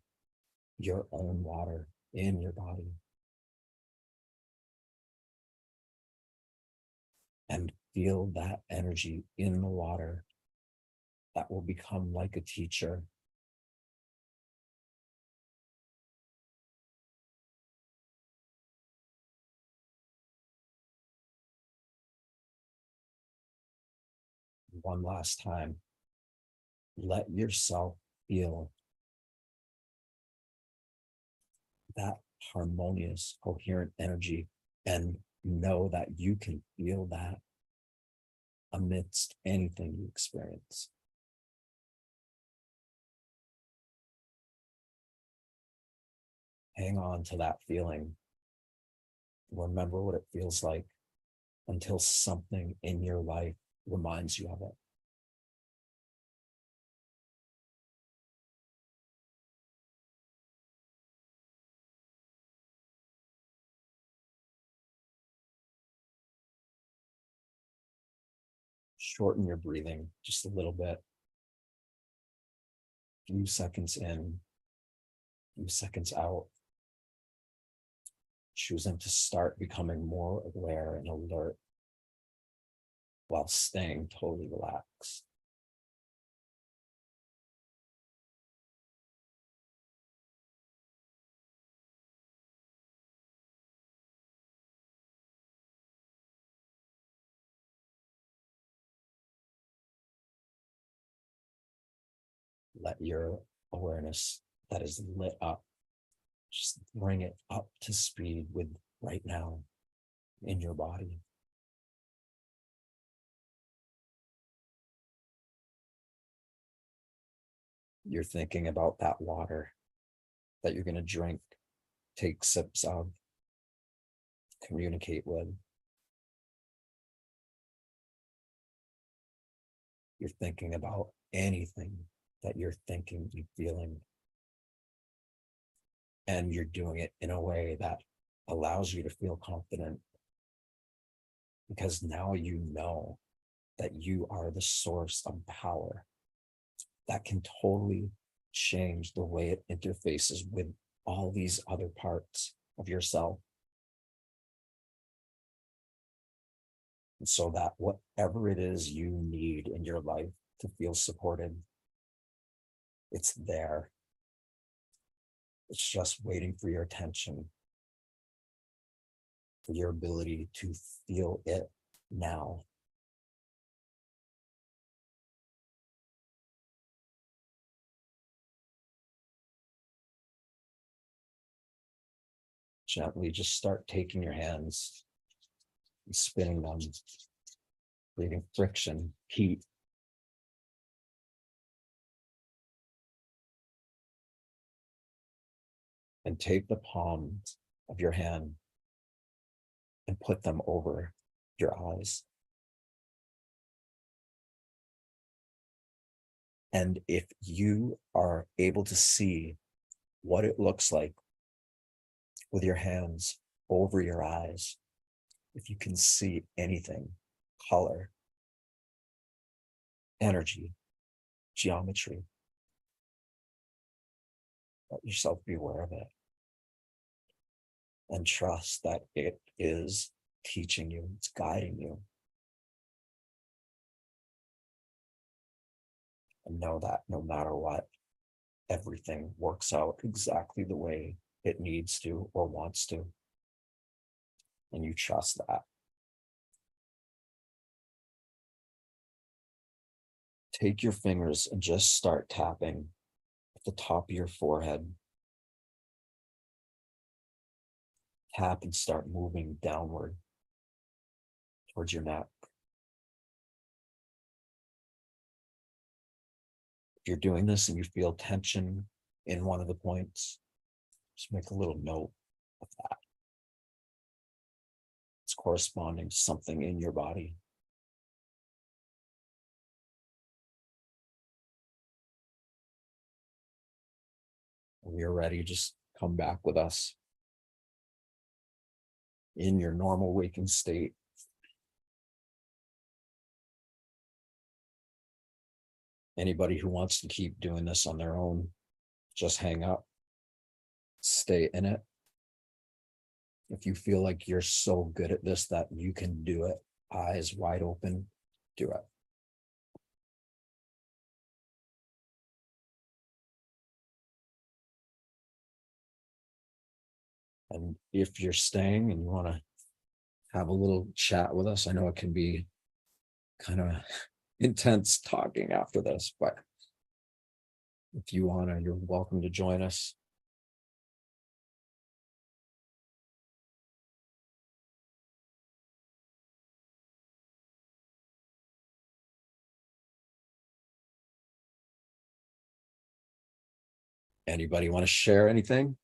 your own water in your body. And feel that energy in the water that will become like a teacher. One last time, let yourself feel that harmonious, coherent energy, and know that you can feel that amidst anything you experience. Hang on to that feeling. Remember what it feels like until something in your life reminds you of it. Shorten your breathing just a little bit. Few seconds in, few seconds out. Choosing to start becoming more aware and alert while staying totally relaxed. Let your awareness that is lit up, just bring it up to speed with right now in your body. You're thinking about that water that you're going to drink, take sips of, communicate with. You're thinking about anything that you're thinking and feeling. And you're doing it in a way that allows you to feel confident, because now you know that you are the source of power that can totally change the way it interfaces with all these other parts of yourself. And so that whatever it is you need in your life to feel supported, it's there. It's just waiting for your attention, for your ability to feel it now. Gently just start taking your hands and spinning them, creating friction, heat. And take the palms of your hand and put them over your eyes. And if you are able to see what it looks like with your hands over your eyes, if you can see anything, color, energy, geometry, let yourself be aware of it. And trust that it is teaching you, it's guiding you. And know that no matter what, everything works out exactly the way it needs to or wants to. And you trust that. take your fingers and just start tapping at the top of your forehead. Tap and start moving downward towards your neck. If you're doing this and you feel tension in one of the points, just make a little note of that. It's corresponding to something in your body. When you're ready, just come back with us in your normal waking state. Anybody who wants to keep doing this on their own, just hang up, stay in it. If you feel like you're so good at this that you can do it, eyes wide open, do it. And if you're staying and you want to have a little chat with us, I know it can be kind of intense talking after this, but if you want to, you're welcome to join us. Anybody want to share anything?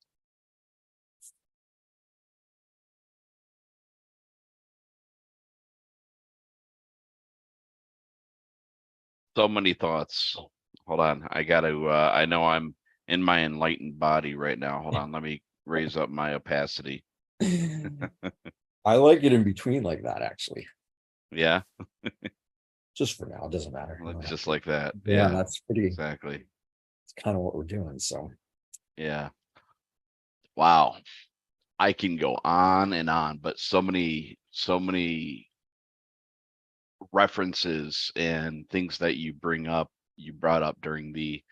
So many thoughts. Hold on. I gotta, I know I'm in my enlightened body right now. Hold on. Let me raise up my opacity. I like it in between like that, actually. Yeah. Just for now, it doesn't matter. Just like that. Yeah, Yeah, that's pretty. exactly. It's kind of what we're doing. So Yeah. Wow. I can go on and on, but so many references and things that you brought up during the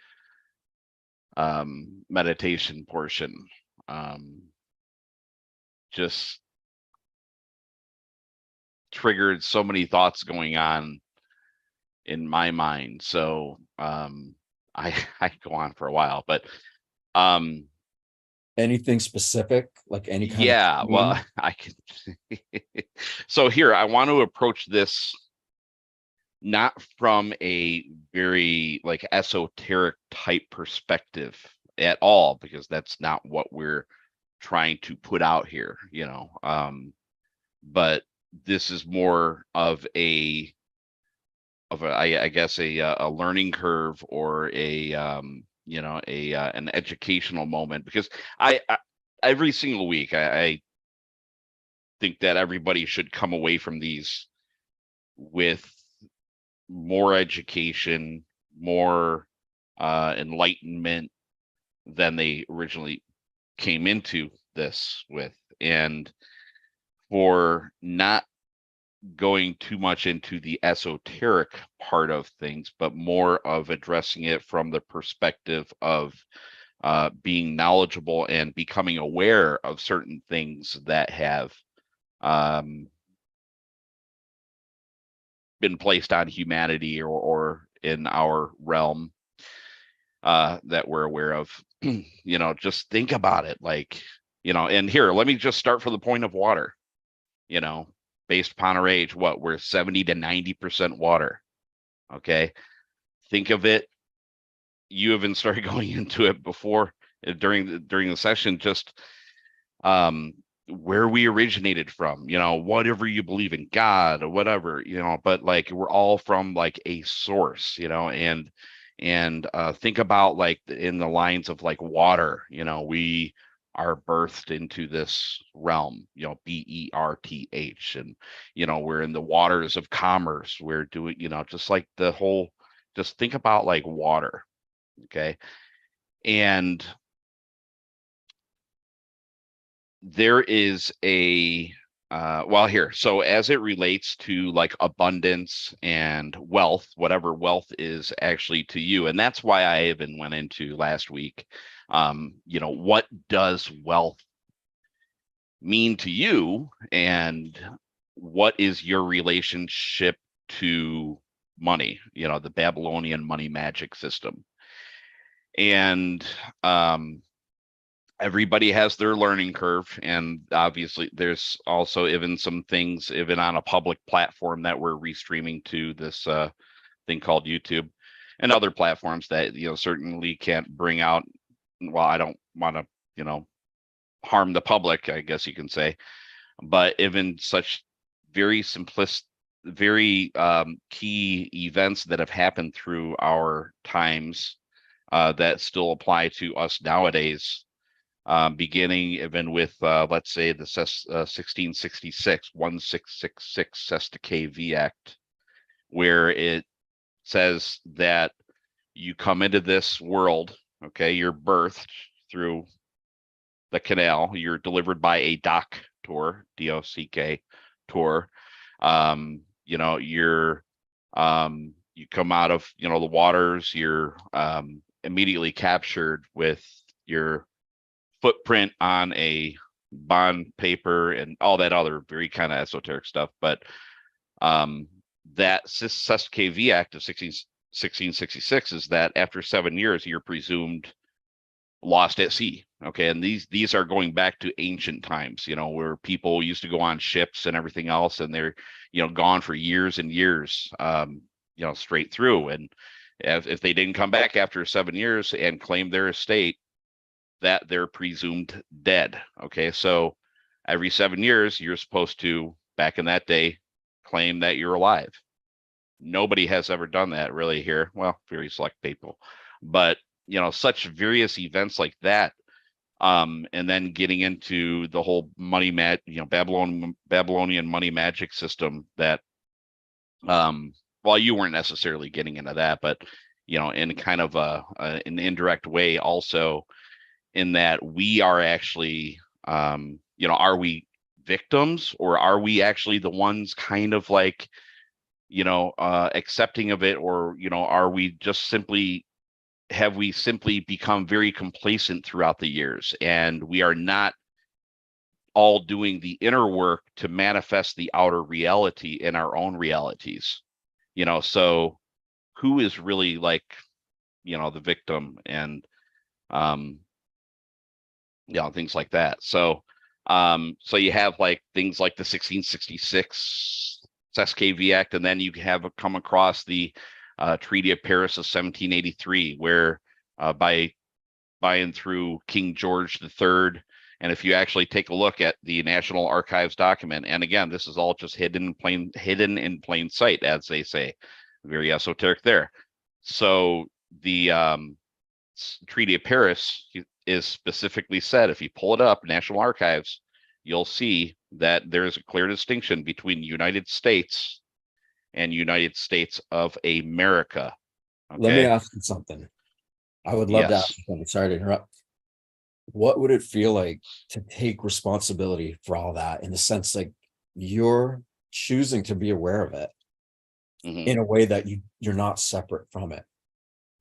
meditation portion. Just triggered so many thoughts going on in my mind. So I go on for a while, but anything specific, like any kind yeah, of well, I can. So here, I want to approach this not from a very like esoteric type perspective at all, because that's not what we're trying to put out here, but this is more of I guess a learning curve, or an educational moment, because I every single week I think that everybody should come away from these with more education, more enlightenment than they originally came into this with. And for not going too much into the esoteric part of things, but more of addressing it from the perspective of being knowledgeable and becoming aware of certain things that have been placed on humanity or in our realm that we're aware of. Just think about it, like, and here, let me just start from the point of water. Based upon our age, we're 70 to 90% water. Okay. Think of it. You haven't started going into it before during the session, just where we originated from, whatever you believe in, God or whatever, but like we're all from like a source, and think about like in the lines of like water, we are birthed into this realm, BERTH, and we're in the waters of commerce. We're doing, just like just think about like water. Okay. And there is here, so as it relates to like abundance and wealth, whatever wealth is actually to you, and that's why I even went into last week, what does wealth mean to you, and what is your relationship to money, the Babylonian money magic system. And everybody has their learning curve. And obviously there's also even some things even on a public platform that we're restreaming to this thing called YouTube and other platforms that, certainly can't bring out, well, I don't want to, harm the public, I guess you can say, but even such very simplistic, very key events that have happened through our times that still apply to us nowadays, beginning even with, let's say, the 1666 Sesta Act, where it says that you come into this world, okay, you're birthed through the canal, you're delivered by a doctor, D-O-C-K, tour. You're you come out of the waters, you're immediately captured with your footprint on a bond paper and all that other very kind of esoteric stuff. But that Sesta Act of 1666 is that after 7 years you're presumed lost at sea. Okay, and these are going back to ancient times, where people used to go on ships and everything else, and they're gone for years and years, straight through. And if they didn't come back after 7 years and claim their estate, that they're presumed dead. Okay, so every 7 years you're supposed to, back in that day, claim that you're alive. Nobody has ever done that really here. Well, very select people, but such various events like that. And then getting into the whole Babylonian money magic system that, well, you weren't necessarily getting into that, but, in kind of an indirect way also, in that we are actually, are we victims, or are we actually the ones kind of like, accepting of it, or, are we just simply, have we simply become very complacent throughout the years, and we are not all doing the inner work to manifest the outer reality in our own realities? So who is really like, the victim, and things like that. So so you have like things like the 1666 SKV Act, and then you have come across the Treaty of Paris of 1783, where by and through King George III. And if you actually take a look at the National Archives document, and again, this is all just hidden in plain sight, as they say, very esoteric there. So the Treaty of Paris is specifically said, if you pull it up, National Archives, you'll see that there is a clear distinction between the United States and United States of America. Okay? Let me ask you something. I would love to ask you something. Sorry to interrupt. What would it feel like to take responsibility for all that, in the sense like you're choosing to be aware of it in a way that you're not separate from it,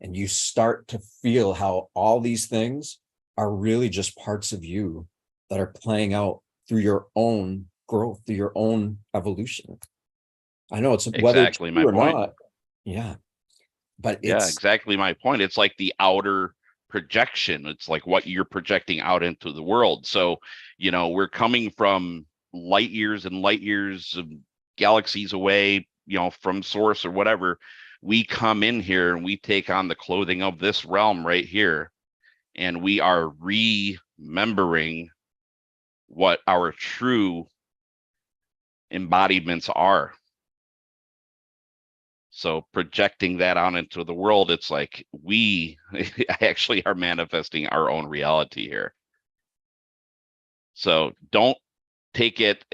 and you start to feel how all these things are really just parts of you that are playing out through your own growth, through your own evolution? I know it's exactly my point. Not, yeah, but it's exactly my point. It's like the outer projection. It's like what you're projecting out into the world. So, we're coming from light years and light years of galaxies away, from source or whatever. We come in here and we take on the clothing of this realm right here, and we are remembering what our true embodiments are. So projecting that out into the world, it's like we actually are manifesting our own reality here. So don't take it,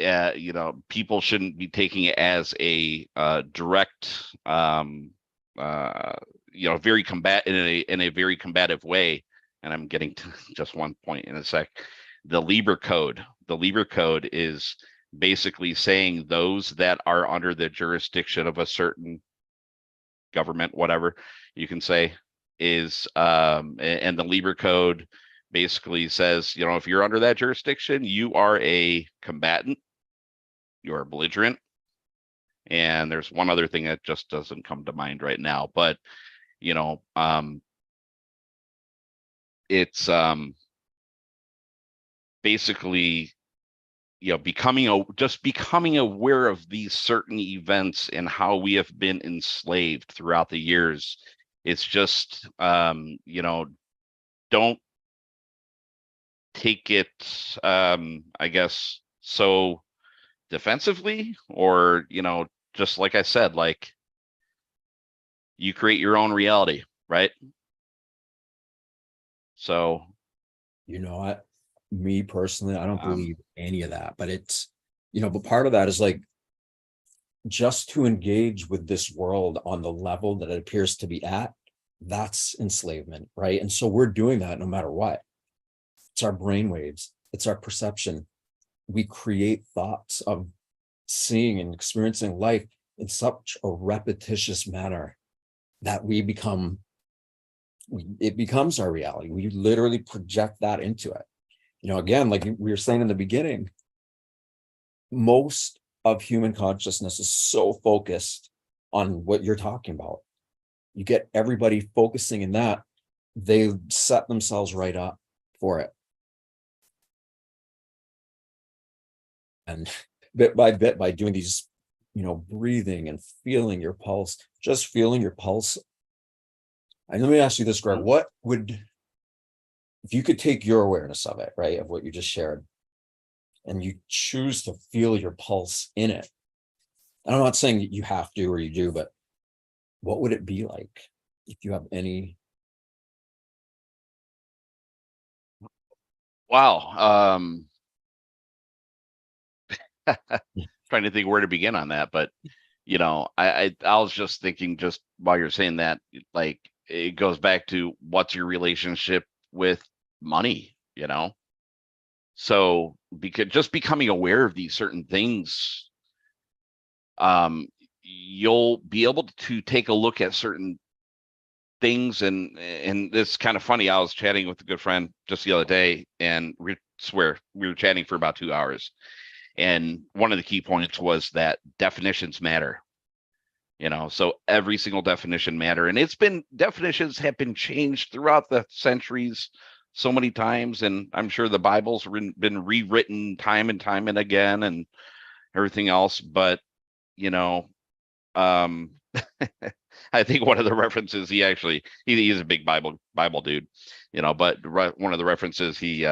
people shouldn't be taking it as a direct, very in a very combative way. And I'm getting to just one point in a sec. The Libra Code is basically saying those that are under the jurisdiction of a certain government, whatever you can say, is and the Libra Code basically says, if you're under that jurisdiction, you are a combatant, you are belligerent, And there's one other thing that just doesn't come to mind right now, but you know, it's basically, you know, becoming aware of these certain events and how we have been enslaved throughout the years. It's just, you know, don't take it, I guess, so defensively, or, you know, just like I said, like, you create your own reality, right? So, You know what? Me personally, I don't believe any of that, but it's, you know, but part of that is like just to engage with this world on the level that it appears to be at, that's enslavement, right? And so we're doing that no matter what. It's our brainwaves, it's our perception. We create thoughts of seeing and experiencing life in such a repetitious manner that it becomes our reality. We literally project that into it. You know, again, like we were saying in the beginning, most of human consciousness is so focused on what you're talking about. You get everybody focusing in that, they set themselves right up for it. And bit by bit, by doing these, you know, breathing and feeling your pulse, just feeling your pulse. And let me ask you this, Greg, what would, if you could take your awareness of it, right, of what you just shared, and you choose to feel your pulse in it, and I'm not saying that you have to or you do, but what would it be like if you have any? wow. Trying to think where to begin on that, but you know, I was just thinking, just while you're saying that, like, it goes back to what's your relationship with money, you know? So because just becoming aware of these certain things, you'll be able to take a look at certain things, and it's kind of funny. I was chatting with a good friend just the other day, and we were chatting for about 2 hours. And one of the key points was that definitions matter, you know, so every single definition matter. And definitions have been changed throughout the centuries so many times. And I'm sure the Bible's been rewritten time and time and again and everything else. But, you know, I think one of the references he's a big Bible dude, you know, but one of the references he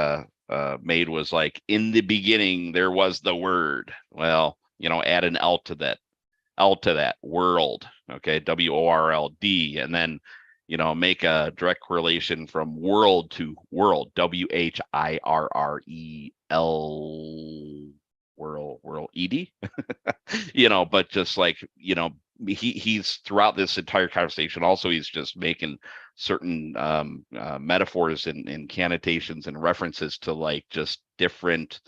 made was like, in the beginning there was the word. Well, you know, add an L to that world, okay, WORLD, and then, you know, make a direct correlation from world to world, WHIRREL, world ED. You know, but just like, you know, he's throughout this entire conversation also, he's just making certain metaphors and connotations and references to like just different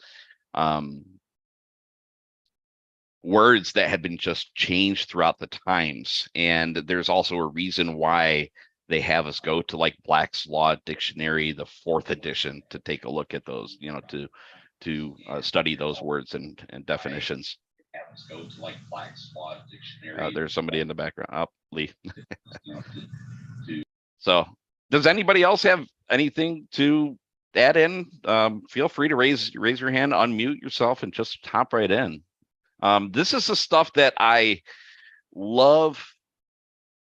words that had been just changed throughout the times. And there's also a reason why they have us go to like Black's Law Dictionary, the 4th edition, to take a look at those, you know, to study those words and definitions. Go to like Black's Law Dictionary. There's somebody in the background. Oh, Lee. So does anybody else have anything to add in? Feel free to raise your hand, unmute yourself, and just hop right in. This is the stuff that I love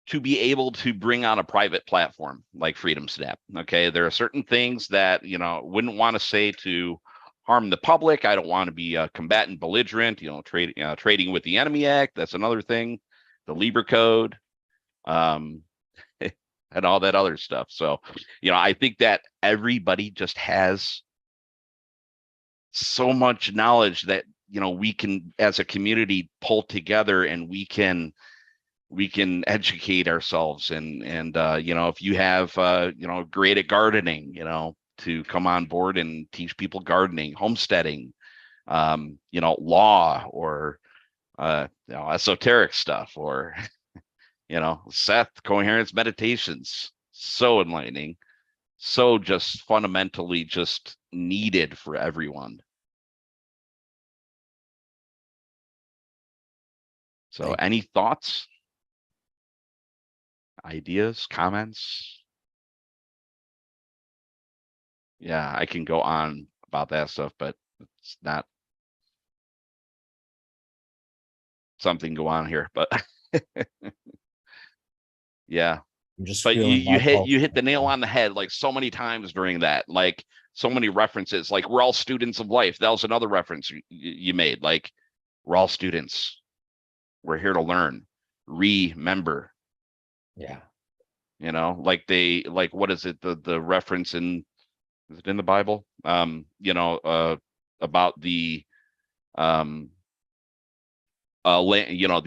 to be able to bring on a private platform like Freedom Snap. Okay, there are certain things that, you know, wouldn't want to say to harm the public. I don't want to be a combatant, belligerent, you know, trading with the enemy act. That's another thing, the Libra code, and all that other stuff. So, you know, I think that everybody just has so much knowledge that, you know, we can, as a community, pull together, and we can educate ourselves. And you know, if you have you know, great at gardening, you know, to come on board and teach people gardening, homesteading, you know, law, or you know, esoteric stuff, or you know, Seth, Coherence Meditations, so enlightening, so just fundamentally just needed for everyone. So any thoughts, ideas, comments? Yeah, I can go on about that stuff, but it's not something go on here, but yeah. I'm just But feeling my pulse. you hit the nail on the head like so many times during that, like so many references, like we're all students of life. That was another reference you made, like we're all students. We're here to learn, remember, Yeah. you know, like what is it? The reference is it in the Bible? You know, about the um you know,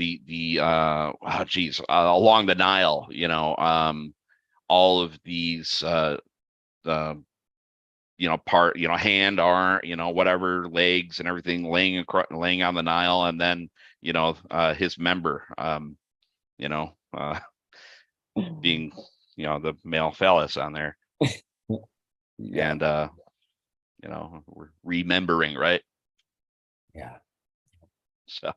oh geez, along the Nile, you know, all of these the you know, you know, hand, arm, you know, whatever, legs and everything laying on the Nile, and then, you know, his member, you know, being, you know, the male phallus on there. Yeah. And you know, we're remembering, right? Yeah. So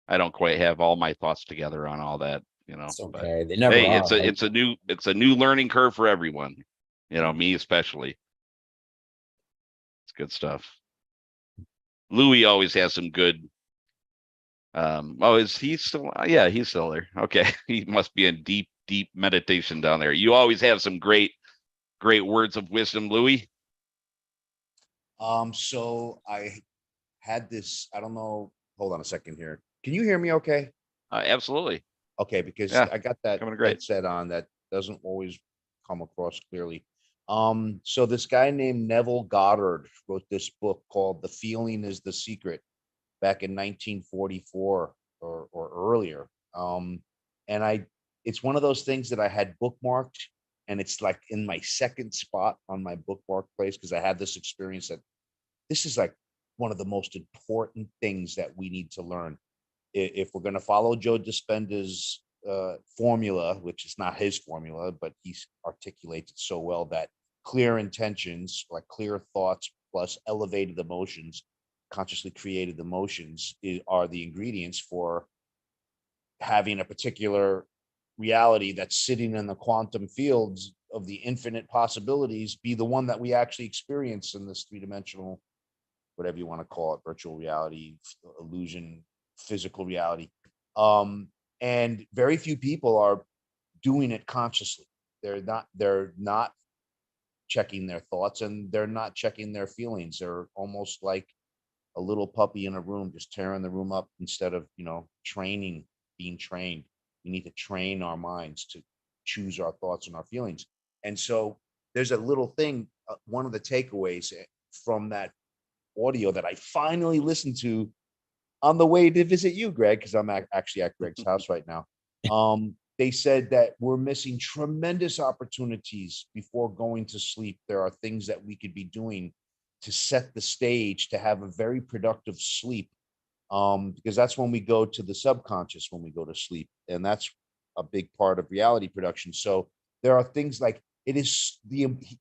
I don't quite have all my thoughts together on all that, you know, It's but okay. They never hey, are. Right? it's a new learning curve for everyone, you know, me especially. It's good stuff. Louis always has some good oh, is he still, yeah, he's still there. Okay. He must be in deep meditation down there. You always have some great words of wisdom, Louis. So I had this, I don't know, hold on a second here. Can you hear me okay? Absolutely. Okay, because Yeah, I got that coming great. headset on that doesn't always come across clearly. So this guy named Neville Goddard wrote this book called The Feeling is the Secret back in 1944 or earlier. And it's one of those things that I had bookmarked, and it's like in my second spot on my bookmark place because I had this experience that this is like one of the most important things that we need to learn if we're going to follow Joe Dispenza's formula, which is not his formula, but he articulates it so well that clear intentions, like clear thoughts plus elevated emotions, consciously created emotions are the ingredients for having a particular reality that's sitting in the quantum fields of the infinite possibilities be the one that we actually experience in this three-dimensional, whatever you want to call it, virtual reality, illusion, physical reality. And very few people are doing it consciously. They're not checking their thoughts, and they're not checking their feelings. They're almost like a little puppy in a room, just tearing the room up instead of, being trained. We need to train our minds to choose our thoughts and our feelings. And so there's a little thing, one of the takeaways from that audio that I finally listened to on the way to visit you, Greg, because I'm actually at Greg's house right now. They said that we're missing tremendous opportunities before going to sleep. There are things that we could be doing to set the stage to have a very productive sleep, because that's when we go to the subconscious when we go to sleep, and that's a big part of reality production. So there are things like it is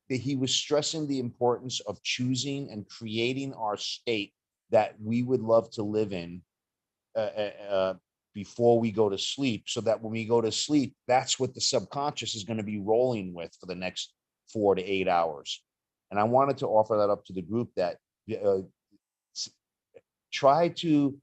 he was stressing the importance of choosing and creating our state that we would love to live in uh, uh, uh, before we go to sleep, so that when we go to sleep, that's what the subconscious is going to be rolling with for the next 4 to 8 hours. And I wanted to offer that up to the group that uh, try to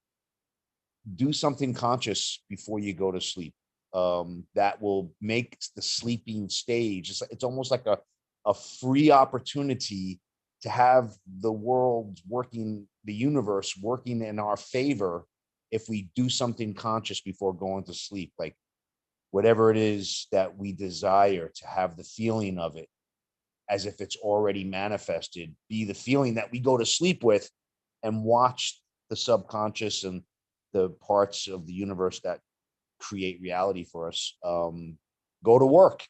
do something conscious before you go to sleep. That will make the sleeping stage. It's almost like a free opportunity to have the world working, the universe working in our favor if we do something conscious before going to sleep, like whatever it is that we desire to have the feeling of it as if it's already manifested, be the feeling that we go to sleep with, and watch the subconscious and the parts of the universe that create reality for us go to work.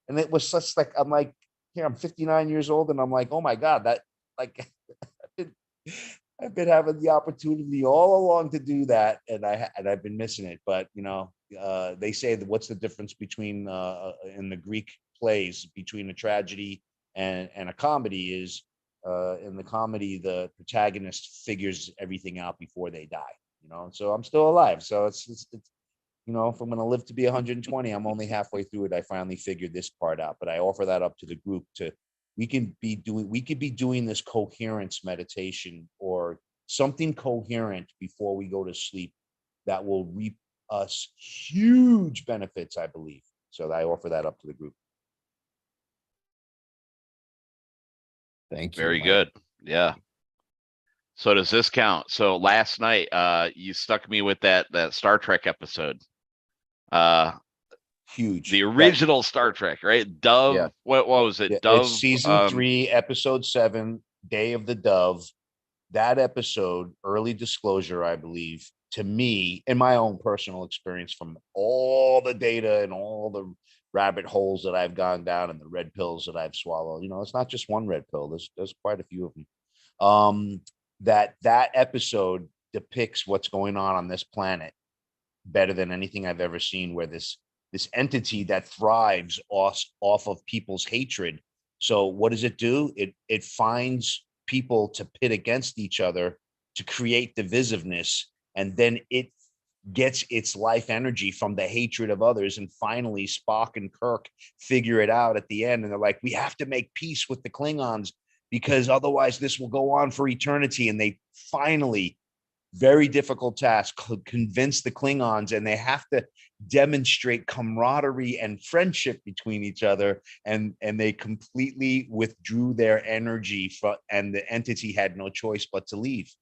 And it was such like, I'm like, here, I'm 59 years old, and I'm like, oh my God, that like I've been, I've been having the opportunity all along to do that, and I've been missing it. But they say that what's the difference between in the Greek plays between a tragedy and a comedy is in the comedy the protagonist figures everything out before they die. you know, so I'm still alive. So it's you know, if I'm going to live to be 120, I'm only halfway through it. I finally figured this part out, but I offer that up to the group to, we could be doing this coherence meditation or something coherent before we go to sleep that will reap us huge benefits, I believe. So I offer that up to the group. Thank you. Very Mike. good. Yeah. So does this count? So last night, you stuck me with that Star Trek episode. Huge. The original Star Trek, right? Dove. Yeah. What was it? Yeah, Dove. it's season 3, episode 7, Day of the Dove. That episode, early disclosure, I believe, to me, in my own personal experience, from all the data and all the rabbit holes that I've gone down and the red pills that I've swallowed, you know, it's not just one red pill. There's quite a few of them. That episode depicts what's going on this planet better than anything I've ever seen, where this entity that thrives off of people's hatred. So what does it do? It finds people to pit against each other to create divisiveness, and then it gets its life energy from the hatred of others. And finally, Spock and Kirk figure it out at the end, and they're like, we have to make peace with the Klingons because otherwise this will go on for eternity. And they finally, very difficult task, could convince the Klingons, and they have to demonstrate camaraderie and friendship between each other, and they completely withdrew their energy from, and the entity had no choice but to leave.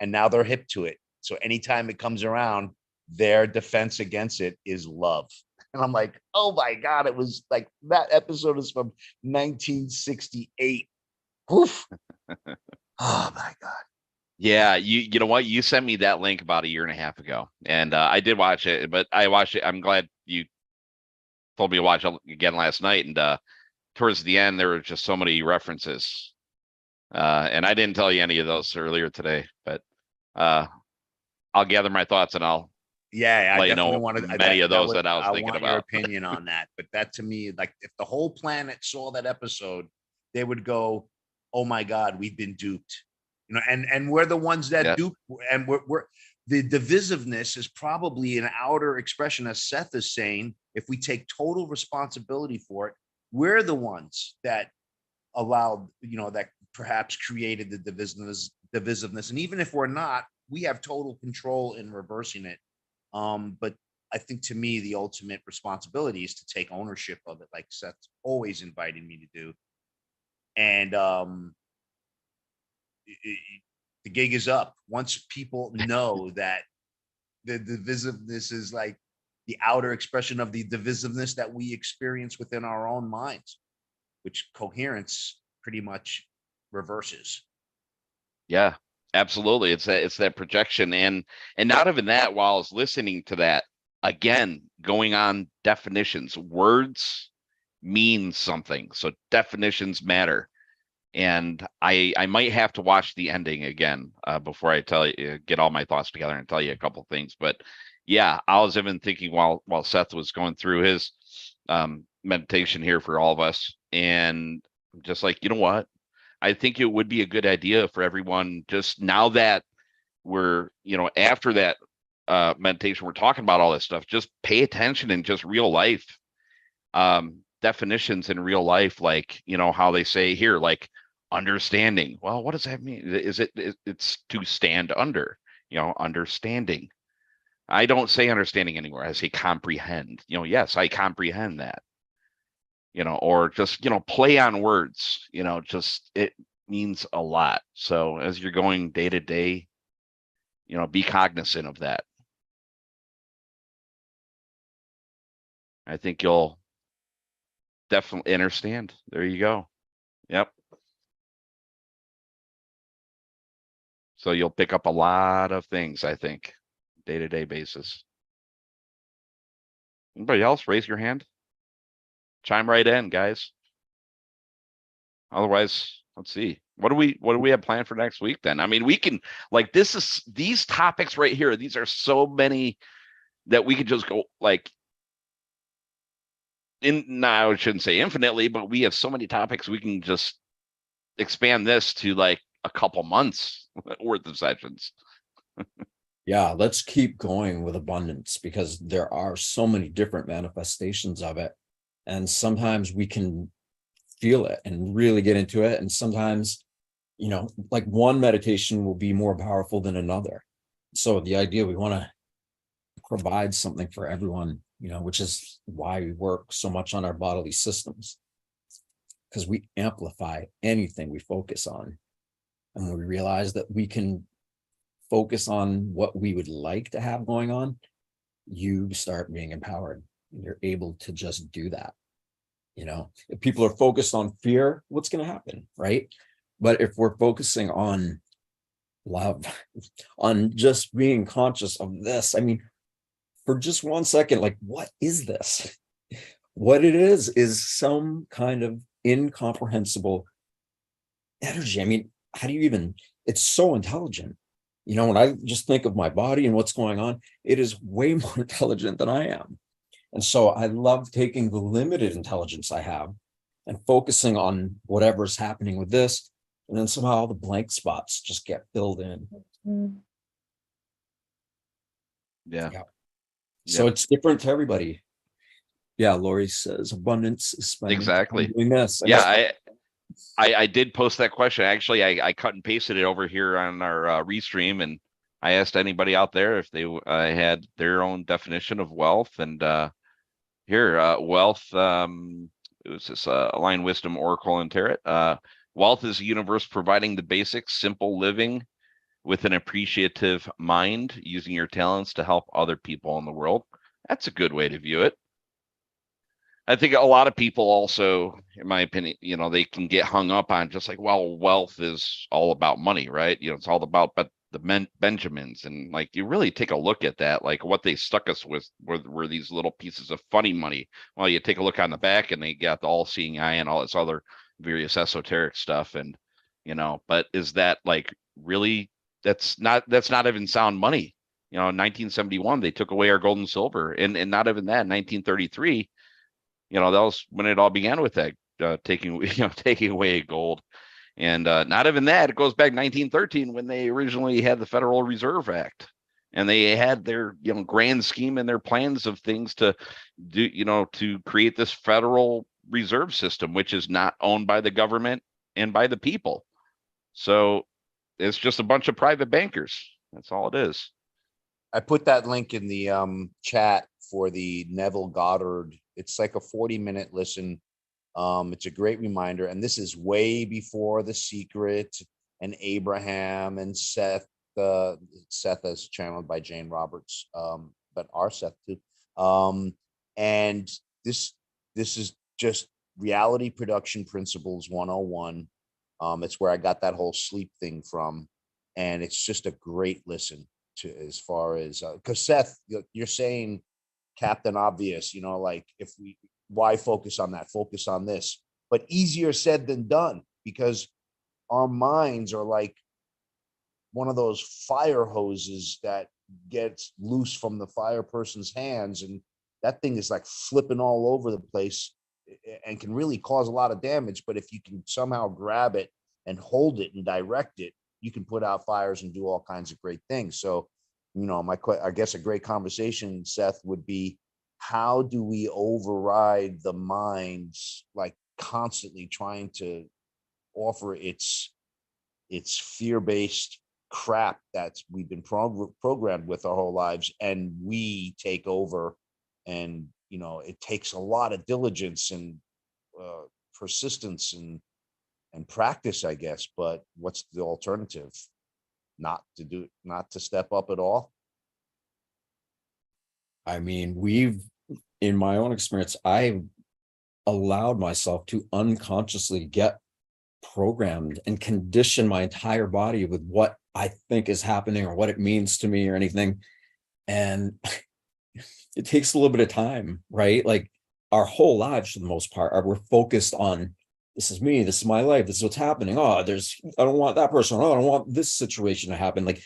And now they're hip to it. So anytime it comes around, their defense against it is love. And I'm like, oh my God, it was like, that episode is from 1968. Oof. Oh my God. Yeah, you know what? You sent me that link about a year and a half ago, and I did watch it, but I watched it. I'm glad you told me to watch it again last night, and towards the end there were just so many references, and I didn't tell you any of those earlier today, but I'll gather my thoughts and I'll Yeah, I let you definitely know wanted many of those that I was I thinking want your about. opinion on that. But that, to me, like, if the whole planet saw that episode, they would go, "Oh my God, we've been duped." You know, and we're the ones that Yeah. dupe, and we're the divisiveness is probably an outer expression, as Seth is saying. If we take total responsibility for it, we're the ones that allowed, you know, that perhaps created the divisiveness. And even if we're not, we have total control in reversing it. But I think, to me, the ultimate responsibility is to take ownership of it, like Seth's always inviting me to do. And the gig is up once people know that the divisiveness is like the outer expression of the divisiveness that we experience within our own minds, which coherence pretty much reverses. Yeah, absolutely. It's that projection, and not even that. While I was listening to that, again, going on definitions, words mean something, so definitions matter. And I might have to watch the ending again before I tell you, get all my thoughts together and tell you a couple things. But yeah, I was even thinking while Seth was going through his meditation here for all of us, and just like, you know what, I think it would be a good idea for everyone, just now that we're, you know, after that meditation, we're talking about all this stuff, just pay attention in just real life definitions in real life, like, you know, how they say here, like understanding. Well, what does that mean? It's to stand under, you know, understanding. I don't say understanding anymore. I say comprehend. You know, yes, I comprehend that. You know, or just, you know, play on words, you know, just it means a lot. So as you're going day to day, you know, be cognizant of that. I think you'll definitely understand. There you go. Yep. So you'll pick up a lot of things, I think, day-to-day basis. Anybody else raise your hand? Chime right in, guys. Otherwise, let's see. What do we have planned for next week then? I mean, we can, like, these topics right here, these are so many that we could just go like no, I shouldn't say infinitely, but we have so many topics we can just expand this to like a couple months worth of sessions. Yeah, let's keep going with abundance, because there are so many different manifestations of it. And sometimes we can feel it and really get into it. And sometimes, like one meditation will be more powerful than another. So the idea, we want to provide something for everyone, which is why we work so much on our bodily systems, because we amplify anything we focus on. And when we realize that we can focus on what we would like to have going on, you start being empowered. You're able to just do that. If people are focused on fear, what's going to happen, right? But if we're focusing on love, on just being conscious of this, I mean, for just 1 second, like, what is this? What it is some kind of incomprehensible energy. I mean, how do you even, it's so intelligent. When I just think of my body and what's going on, it is way more intelligent than I am. And so I love taking the limited intelligence I have and focusing on whatever's happening with this. And then somehow all the blank spots just get filled in. Yeah. So it's different to everybody. Yeah, Lori says abundance is spending Exactly. doing this. Yeah, I did post that question. Actually, I cut and pasted it over here on our restream, and I asked anybody out there if they had their own definition of wealth. And here, wealth, it was this Align Wisdom Oracle and Tarot. Wealth is a universe providing the basic, simple living with an appreciative mind, using your talents to help other people in the world. That's a good way to view it. I think a lot of people also, in my opinion, they can get hung up on just like, well, wealth is all about money, right? It's all about, but the Benjamins, and like, you really take a look at that, like what they stuck us with were these little pieces of funny money. Well, you take a look on the back and they got the all-seeing eye and all this other various esoteric stuff. And, but is that like really, that's not even sound money. In 1971, they took away our gold and silver, and not even that, in 1933, that was when it all began with that, taking away gold. And not even that, it goes back 1913 when they originally had the Federal Reserve Act, and they had their grand scheme and their plans of things to do, to create this Federal Reserve System, which is not owned by the government and by the people. So it's just a bunch of private bankers. That's all it is. I put that link in the chat for the Neville Goddard. It's like a 40-minute listen. It's a great reminder. And this is way before The Secret and Abraham and Seth. Seth is channeled by Jane Roberts, but our Seth too. And this is just reality production principles 101. It's where I got that whole sleep thing from. And it's just a great listen to, as far as, because Seth, you're saying Captain Obvious, like, why focus on that? Focus on this. But easier said than done, because our minds are like one of those fire hoses that gets loose from the fire person's hands, and that thing is like flipping all over the place and can really cause a lot of damage. But if you can somehow grab it and hold it and direct it, you can put out fires and do all kinds of great things. So, I guess a great conversation, Seth, would be, how do we override the minds, like constantly trying to offer its fear-based crap that we've been programmed with our whole lives, and we take over. And it takes a lot of diligence and persistence and practice, I guess. But what's the alternative? Not to step up at all. I mean, in my own experience, I've allowed myself to unconsciously get programmed and condition my entire body with what I think is happening or what it means to me or anything. And it takes a little bit of time, right? Like, our whole lives, for the most part, we're focused on, this is me, this is my life, this is what's happening. Oh, I don't want that person. Oh, I don't want this situation to happen. Like,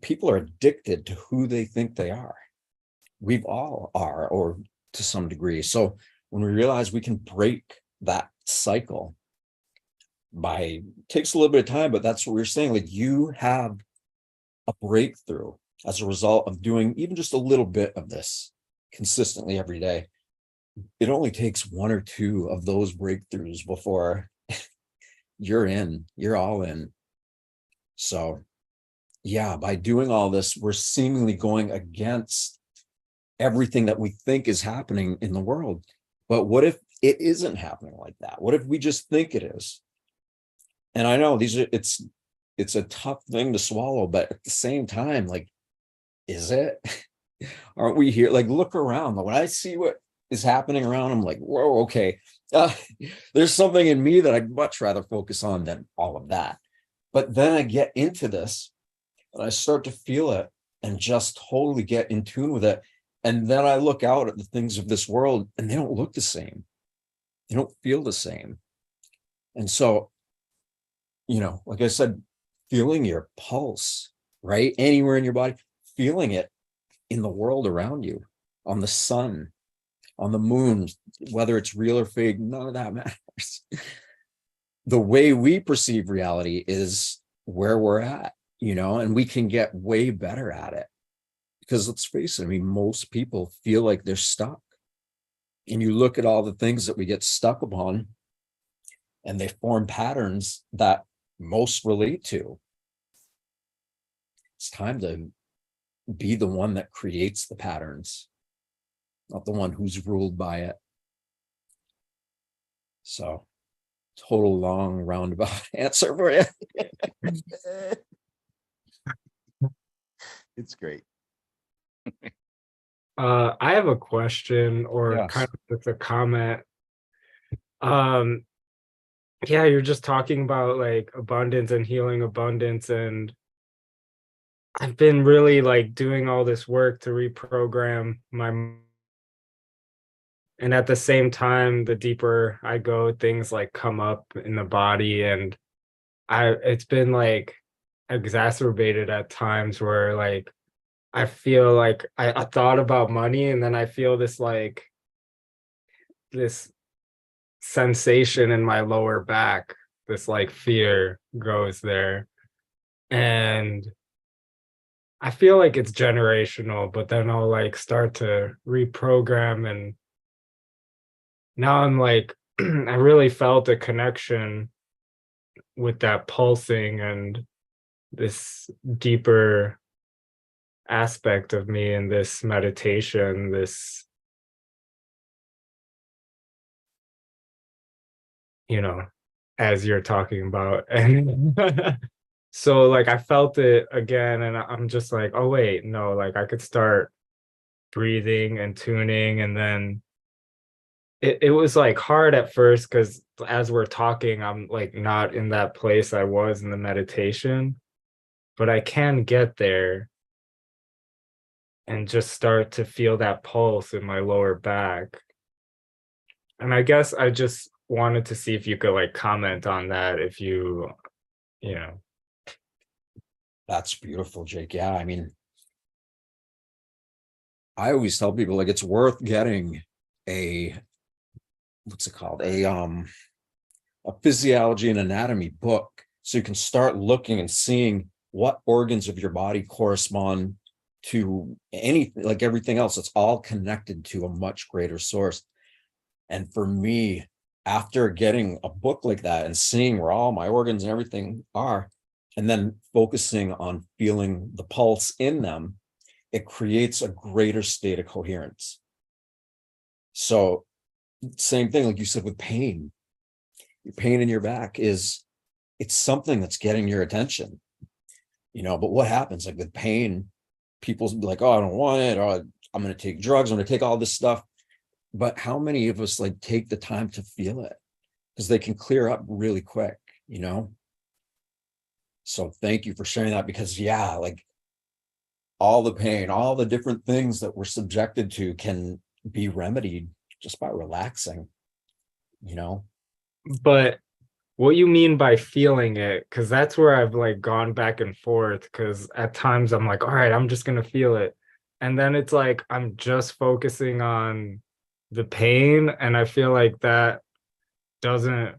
people are addicted to who they think they are. We all are, or to some degree. So when we realize we can break that cycle, takes a little bit of time, but that's what we're saying. Like, you have a breakthrough as a result of doing even just a little bit of this consistently every day. It only takes one or two of those breakthroughs before you're all in. So yeah, by doing all this, we're seemingly going against everything that we think is happening in the world. But what if it isn't happening like that? What if we just think it is? And I know it's a tough thing to swallow, but at the same time, like, is it? Aren't we here? Like, look around. When I see what is happening around, I'm like, whoa, okay. There's something in me that I'd much rather focus on than all of that. But then I get into this and I start to feel it and just totally get in tune with it. And then I look out at the things of this world and they don't look the same. They don't feel the same. And so, like I said, feeling your pulse, right? Anywhere in your body, feeling it in the world around you, on the sun, on the moon, whether it's real or fake, none of that matters. The way we perceive reality is where we're at, and we can get way better at it. Because let's face it, I mean, most people feel like they're stuck. And you look at all the things that we get stuck upon, and they form patterns that most relate to. It's time to be the one that creates the patterns, not the one who's ruled by it. So, total long roundabout answer for you. It's great. I have a question, or Yes. kind of just a comment. Yeah, you're just talking about like abundance and healing abundance, and I've been really like doing all this work to reprogram and at the same time, the deeper I go, things like come up in the body, and it's been like exacerbated at times where like I feel like I thought about money, and then I feel this sensation in my lower back, this like fear goes there. And I feel like it's generational, but then I'll like start to reprogram, and now I'm like, I really felt a connection with that pulsing and this deeper aspect of me in this meditation, this, as you're talking about. And so like I felt it again, and I'm just like, oh wait, no, like I could start breathing and tuning. And then it was like hard at first because as we're talking, I'm like not in that place I was in the meditation, but I can get there and just start to feel that pulse in my lower back. And I guess I just wanted to see if you could like comment on that, if you know. That's beautiful, Jake. Yeah, I mean, I always tell people like it's worth getting what's it called? A physiology and anatomy book, so you can start looking and seeing what organs of your body correspond to anything, like everything else. It's all connected to a much greater source. And for me, after getting a book like that and seeing where all my organs and everything are, and then focusing on feeling the pulse in them, it creates a greater state of coherence. So same thing, like you said, with pain, your pain in your back it's something that's getting your attention, but what happens, like with pain, people's like, oh, I don't want it, or I'm going to take drugs, I'm going to take all this stuff. But how many of us like take the time to feel it? Because they can clear up really quick, So thank you for sharing that, because yeah, like all the pain, all the different things that we're subjected to can be remedied just by relaxing, But what you mean by feeling it? Because that's where I've like gone back and forth, because at times I'm like, all right, I'm just gonna feel it, and then it's like I'm just focusing on the pain, and I feel like that doesn't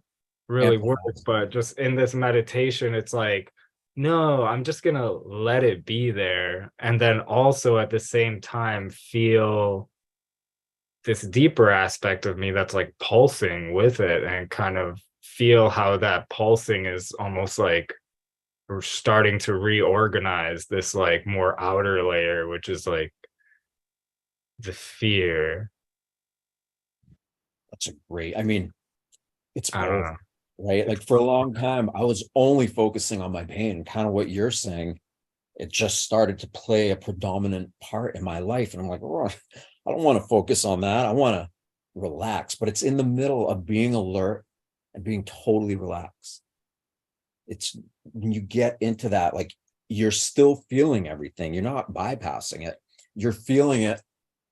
really work. But just in this meditation, it's like, no, I'm just gonna let it be there. And then also at the same time feel this deeper aspect of me that's like pulsing with it, and kind of feel how that pulsing is almost like we're starting to reorganize this like more outer layer, which is like the fear. That's a great, I mean, it's I don't both, know. right? Like for a long time, I was only focusing on my pain, kind of what you're saying. It just started to play a predominant part in my life. And I'm like, oh, I don't want to focus on that. I want to relax, but it's in the middle of being alert and being totally relaxed. It's when you get into that, like you're still feeling everything. You're not bypassing it. You're feeling it.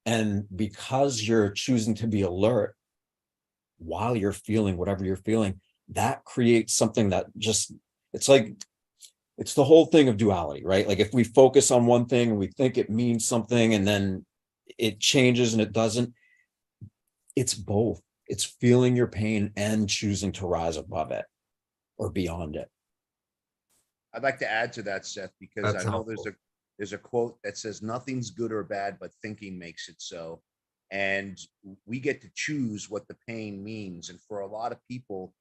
And because you're choosing to be alert while you're feeling whatever you're feeling, that creates something that just, it's like, it's the whole thing of duality, right? Like if we focus on one thing and we think it means something and then it changes and it doesn't, it's both. It's feeling your pain and choosing to rise above it or beyond it. I'd like to add to that, Seth, because That's I know helpful. there's a quote that says nothing's good or bad, but thinking makes it so. And we get to choose what the pain means. And for a lot of people,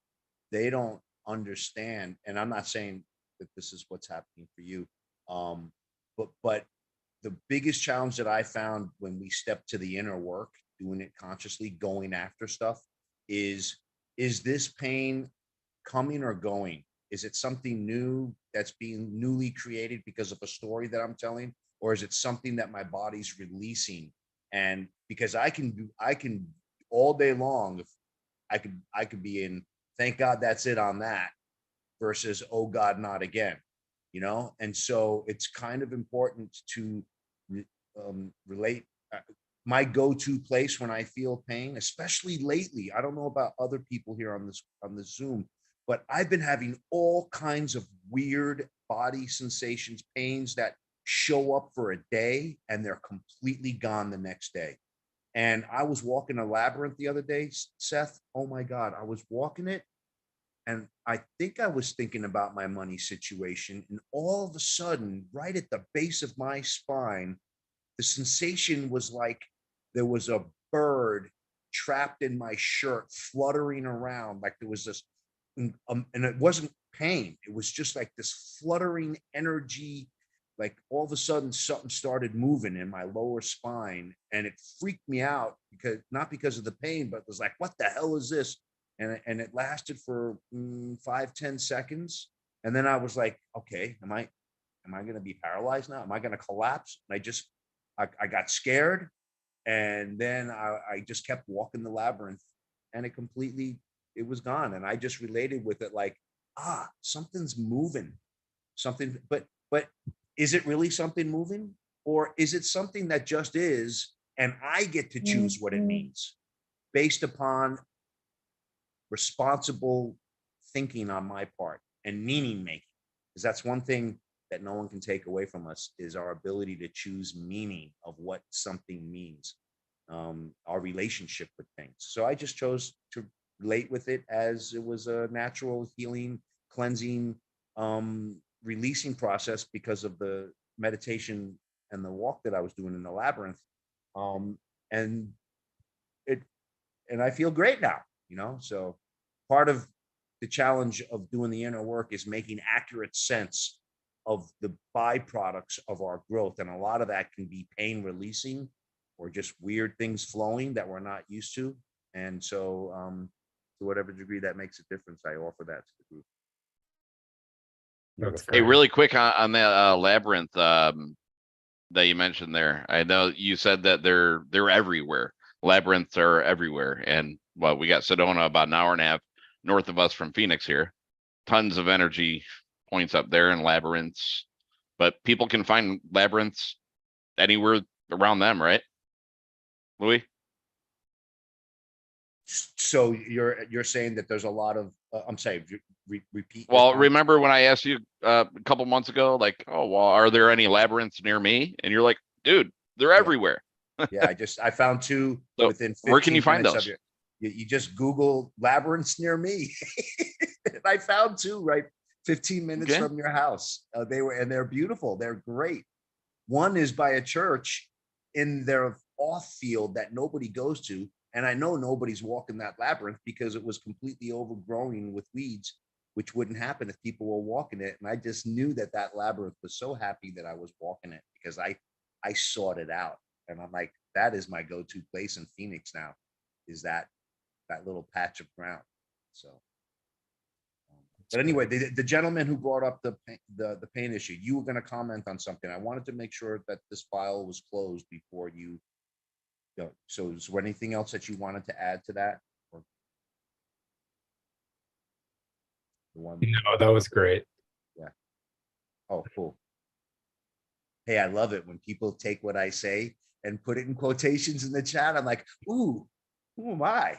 they don't understand. And I'm not saying that this is what's happening for you. But the biggest challenge that I found when we step to the inner work, doing it consciously, going after stuff, is this pain coming or going? Is it something new that's being newly created because of a story that I'm telling? Or is it something that my body's releasing? And because I can all day long, if I could be in, thank God that's it on that, versus, oh God, not again, you know? And so it's kind of important to relate. My go-to place when I feel pain, especially lately, I don't know about other people here on this Zoom, but I've been having all kinds of weird body sensations, pains that show up for a day and they're completely gone the next day. And I was walking a labyrinth the other day, Seth. Oh my God, I was walking it and I think I was thinking about my money situation. And all of a sudden, right at the base of my spine, the sensation was like there was a bird trapped in my shirt, fluttering around. Like there was this, and it wasn't pain. It was just like this fluttering energy. Like all of a sudden, something started moving in my lower spine, and it freaked me out because not because of the pain, but it was like, what the hell is this? And it lasted for 5-10 seconds, and then I was like, okay, am I going to be paralyzed now? Am I going to collapse? And I got scared, and then I just kept walking the labyrinth, and it was gone. And I just related with it like, something's moving, something, but is it really something moving? Or is it something that just is, and I get to choose what it means based upon responsible thinking on my part and meaning making? Because that's one thing that no one can take away from us, is our ability to choose meaning of what something means, our relationship with things. So I just chose to relate with it as it was a natural healing, cleansing, releasing process because of the meditation and the walk that I was doing in the labyrinth. And it, and I feel great now, you know? So part of the challenge of doing the inner work is making accurate sense of the byproducts of our growth. And a lot of that can be pain releasing or just weird things flowing that we're not used to. And so, to whatever degree that makes a difference, I offer that to the group. That's Hey, great. really quick on that labyrinth that you mentioned there. I know you said that they're everywhere. Labyrinths are everywhere, and well, we got Sedona about an hour and a half north of us from Phoenix here. Tons of energy points up there and labyrinths, but people can find labyrinths anywhere around them, right, Louis? So you're saying that there's a lot of, I'm sorry, repeat. Well, remember when I asked you a couple months ago, like, oh, well, are there any labyrinths near me? And you're like, dude, they're Yeah. everywhere. Yeah, I found two So within where can 15 you find minutes those? of you just Google labyrinths near me. And I found two right 15 minutes Okay. from your house. They're beautiful. They're great. One is by a church in their off field that nobody goes to. And I know nobody's walking that labyrinth because it was completely overgrown with weeds, which wouldn't happen if people were walking it. And I just knew that that labyrinth was so happy that I was walking it because I sought it out. And I'm like, that is my go-to place in Phoenix now, is that little patch of ground. So, but anyway, the gentleman who brought up the pain issue, you were going to comment on something. I wanted to make sure that this file was closed before you go. So is there anything else that you wanted to add to that? Or the one? No, that was great. Yeah. Oh, cool. Hey, I love it when people take what I say and put it in quotations in the chat. I'm like, ooh, who am I?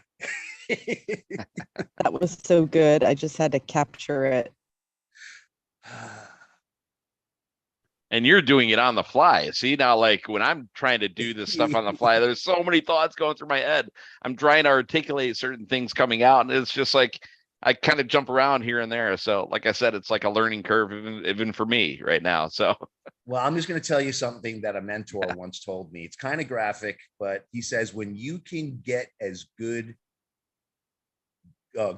That was so good. I just had to capture it. And you're doing it on the fly. See, now, like when I'm trying to do this stuff on the fly, there's so many thoughts going through my head. I'm trying to articulate certain things coming out, and it's just like I kind of jump around here and there. So, like I said, it's like a learning curve, even for me right now. So, well, I'm just going to tell you something that a mentor once told me. It's kind of graphic, but he says, when you can get as good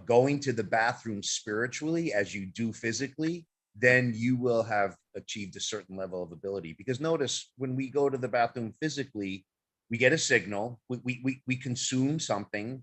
going to the bathroom spiritually as you do physically, then you will have achieved a certain level of ability. Because notice, when we go to the bathroom physically, we get a signal, we consume something,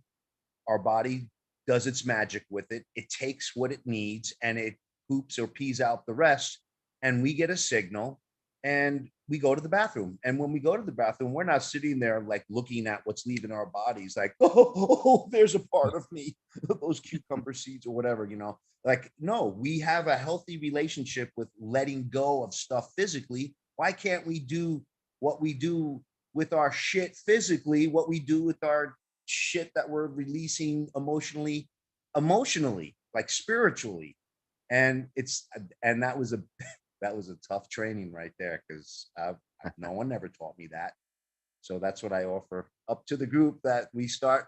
our body does its magic with it, it takes what it needs and it poops or pees out the rest, and we get a signal and we go to the bathroom. And when we go to the bathroom, we're not sitting there like looking at what's leaving our bodies like, oh, there's a part of me, those cucumber seeds or whatever, you know. Like, no, we have a healthy relationship with letting go of stuff physically. Why can't we do what we do with our shit physically, what we do with our shit that we're releasing emotionally, like spiritually? And that was a tough training right there, because no one ever taught me that. So that's what I offer up to the group, that we start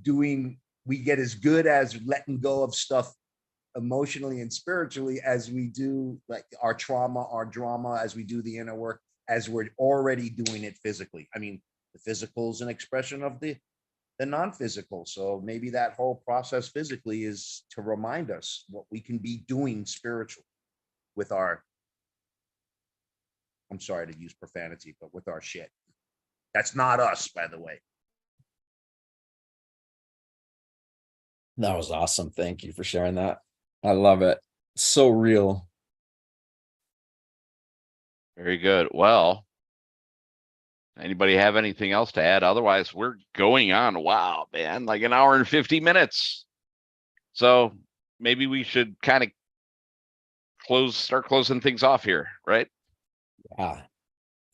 doing, we get as good as letting go of stuff emotionally and spiritually as we do like our trauma, our drama, as we do the inner work, as we're already doing it physically. I mean, the physical is an expression of the non-physical. So maybe that whole process physically is to remind us what we can be doing spiritually with our, I'm sorry to use profanity, but with our shit. That's not us, by the way. That was awesome. Thank you for sharing that. I love it. So real. very good. Well, anybody have anything else to add? Otherwise, we're going on. Wow, man, like an hour and 50 minutes. So maybe we should kind of start closing things off here, right? Yeah.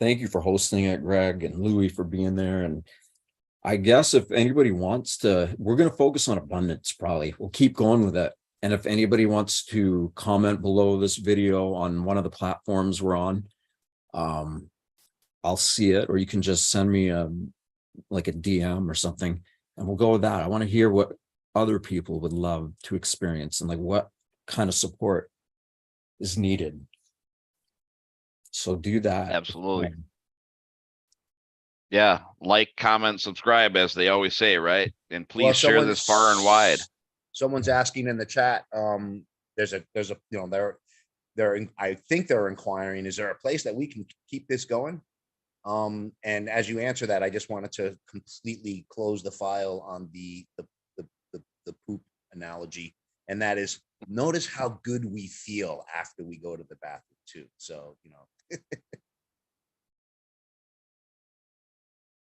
Thank you for hosting it, Greg, and Louis for being there. And I guess if anybody wants to, we're going to focus on abundance, probably. We'll keep going with it. And if anybody wants to comment below this video on one of the platforms we're on, I'll see it, or you can just send me like a DM or something, and we'll go with that. I want to hear what other people would love to experience and like what kind of support is needed. So do that. Absolutely. Yeah, like, comment, subscribe, as they always say, right? And please share this far and wide. Someone's asking in the chat. There's a you know, I think they're inquiring, is there a place that we can keep this going? And as you answer that, I just wanted to completely close the file on the poop analogy, and that is, notice how good we feel after we go to the bathroom too. So, you know.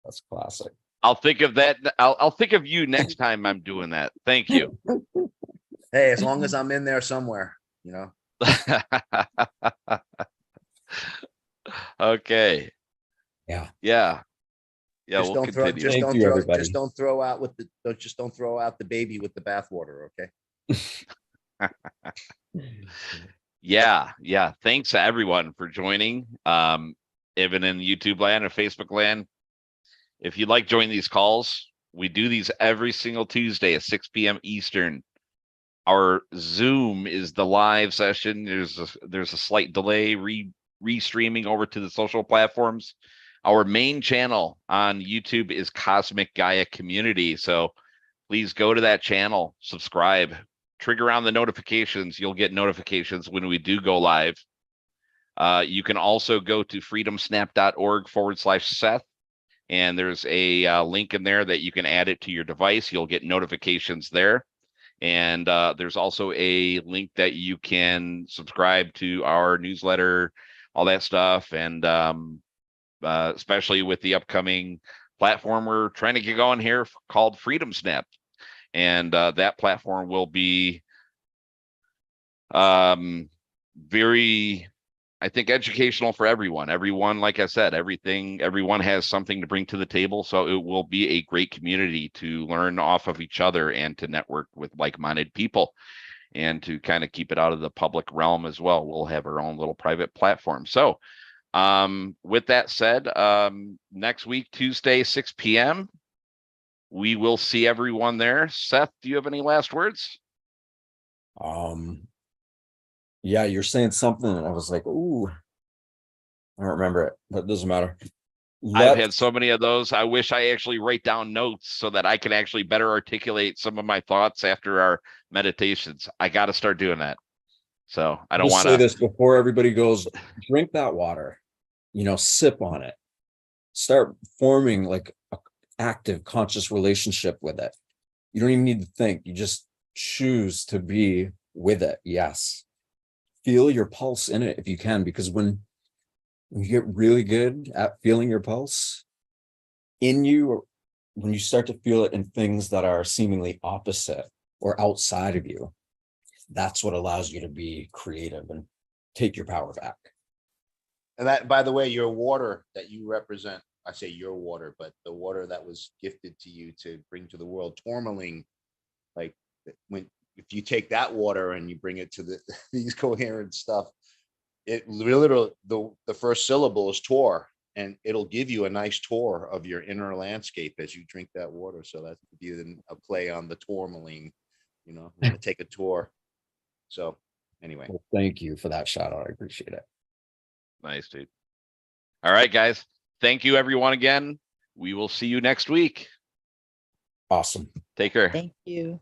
That's classic. I'll think of that. I'll think of you next time I'm doing that. Thank you. Hey, as long as I'm in there somewhere, you know. Okay. Yeah. Yeah. Yeah. Just We'll don't throw, continue. just don't throw out the baby with the bathwater, okay? Yeah. Yeah. Thanks everyone for joining. Even in YouTube land or Facebook land. If you'd like to join these calls, we do these every single Tuesday at 6 p.m. Eastern. Our Zoom is the live session. There's a slight delay restreaming over to the social platforms. Our main channel on YouTube is Cosmic Gaia Community. So please go to that channel, subscribe, trigger on the notifications. You'll get notifications when we do go live. You can also go to freedomsnap.org/Seth. And there's a link in there that you can add it to your device. You'll get notifications there. And there's also a link that you can subscribe to our newsletter, all that stuff. And especially with the upcoming platform we're trying to get going here called Freedom Snap. And that platform will be very, I think, educational for everyone. Everyone, like I said, everyone has something to bring to the table. So it will be a great community to learn off of each other and to network with like-minded people and to kind of keep it out of the public realm as well. We'll have our own little private platform. So with that said, next week, Tuesday, 6 p.m., we will see everyone there. Seth, do you have any last words? Yeah, you're saying something, and I was like, ooh, I don't remember it, but it doesn't matter. I've had so many of those. I wish I actually write down notes so that I can actually better articulate some of my thoughts after our meditations. I got to start doing that. So I don't want to say this before everybody goes, drink that water, sip on it, start forming like an active conscious relationship with it. You don't even need to think. You just choose to be with it. Yes. Feel your pulse in it if you can, because when you get really good at feeling your pulse in you, or when you start to feel it in things that are seemingly opposite or outside of you, that's what allows you to be creative and take your power back. And that, by the way, your water that you represent, I say your water, but the water that was gifted to you to bring to the world, tourmaline, like if you take that water and you bring it to these coherent stuff, it literally, the first syllable is tour, and it'll give you a nice tour of your inner landscape as you drink that water. So that's a play on the tourmaline, to take a tour. So anyway. Well, thank you for that shout out. I appreciate it. Nice, dude. All right, guys. Thank you, everyone, again. We will see you next week. Awesome. Take care. Thank you.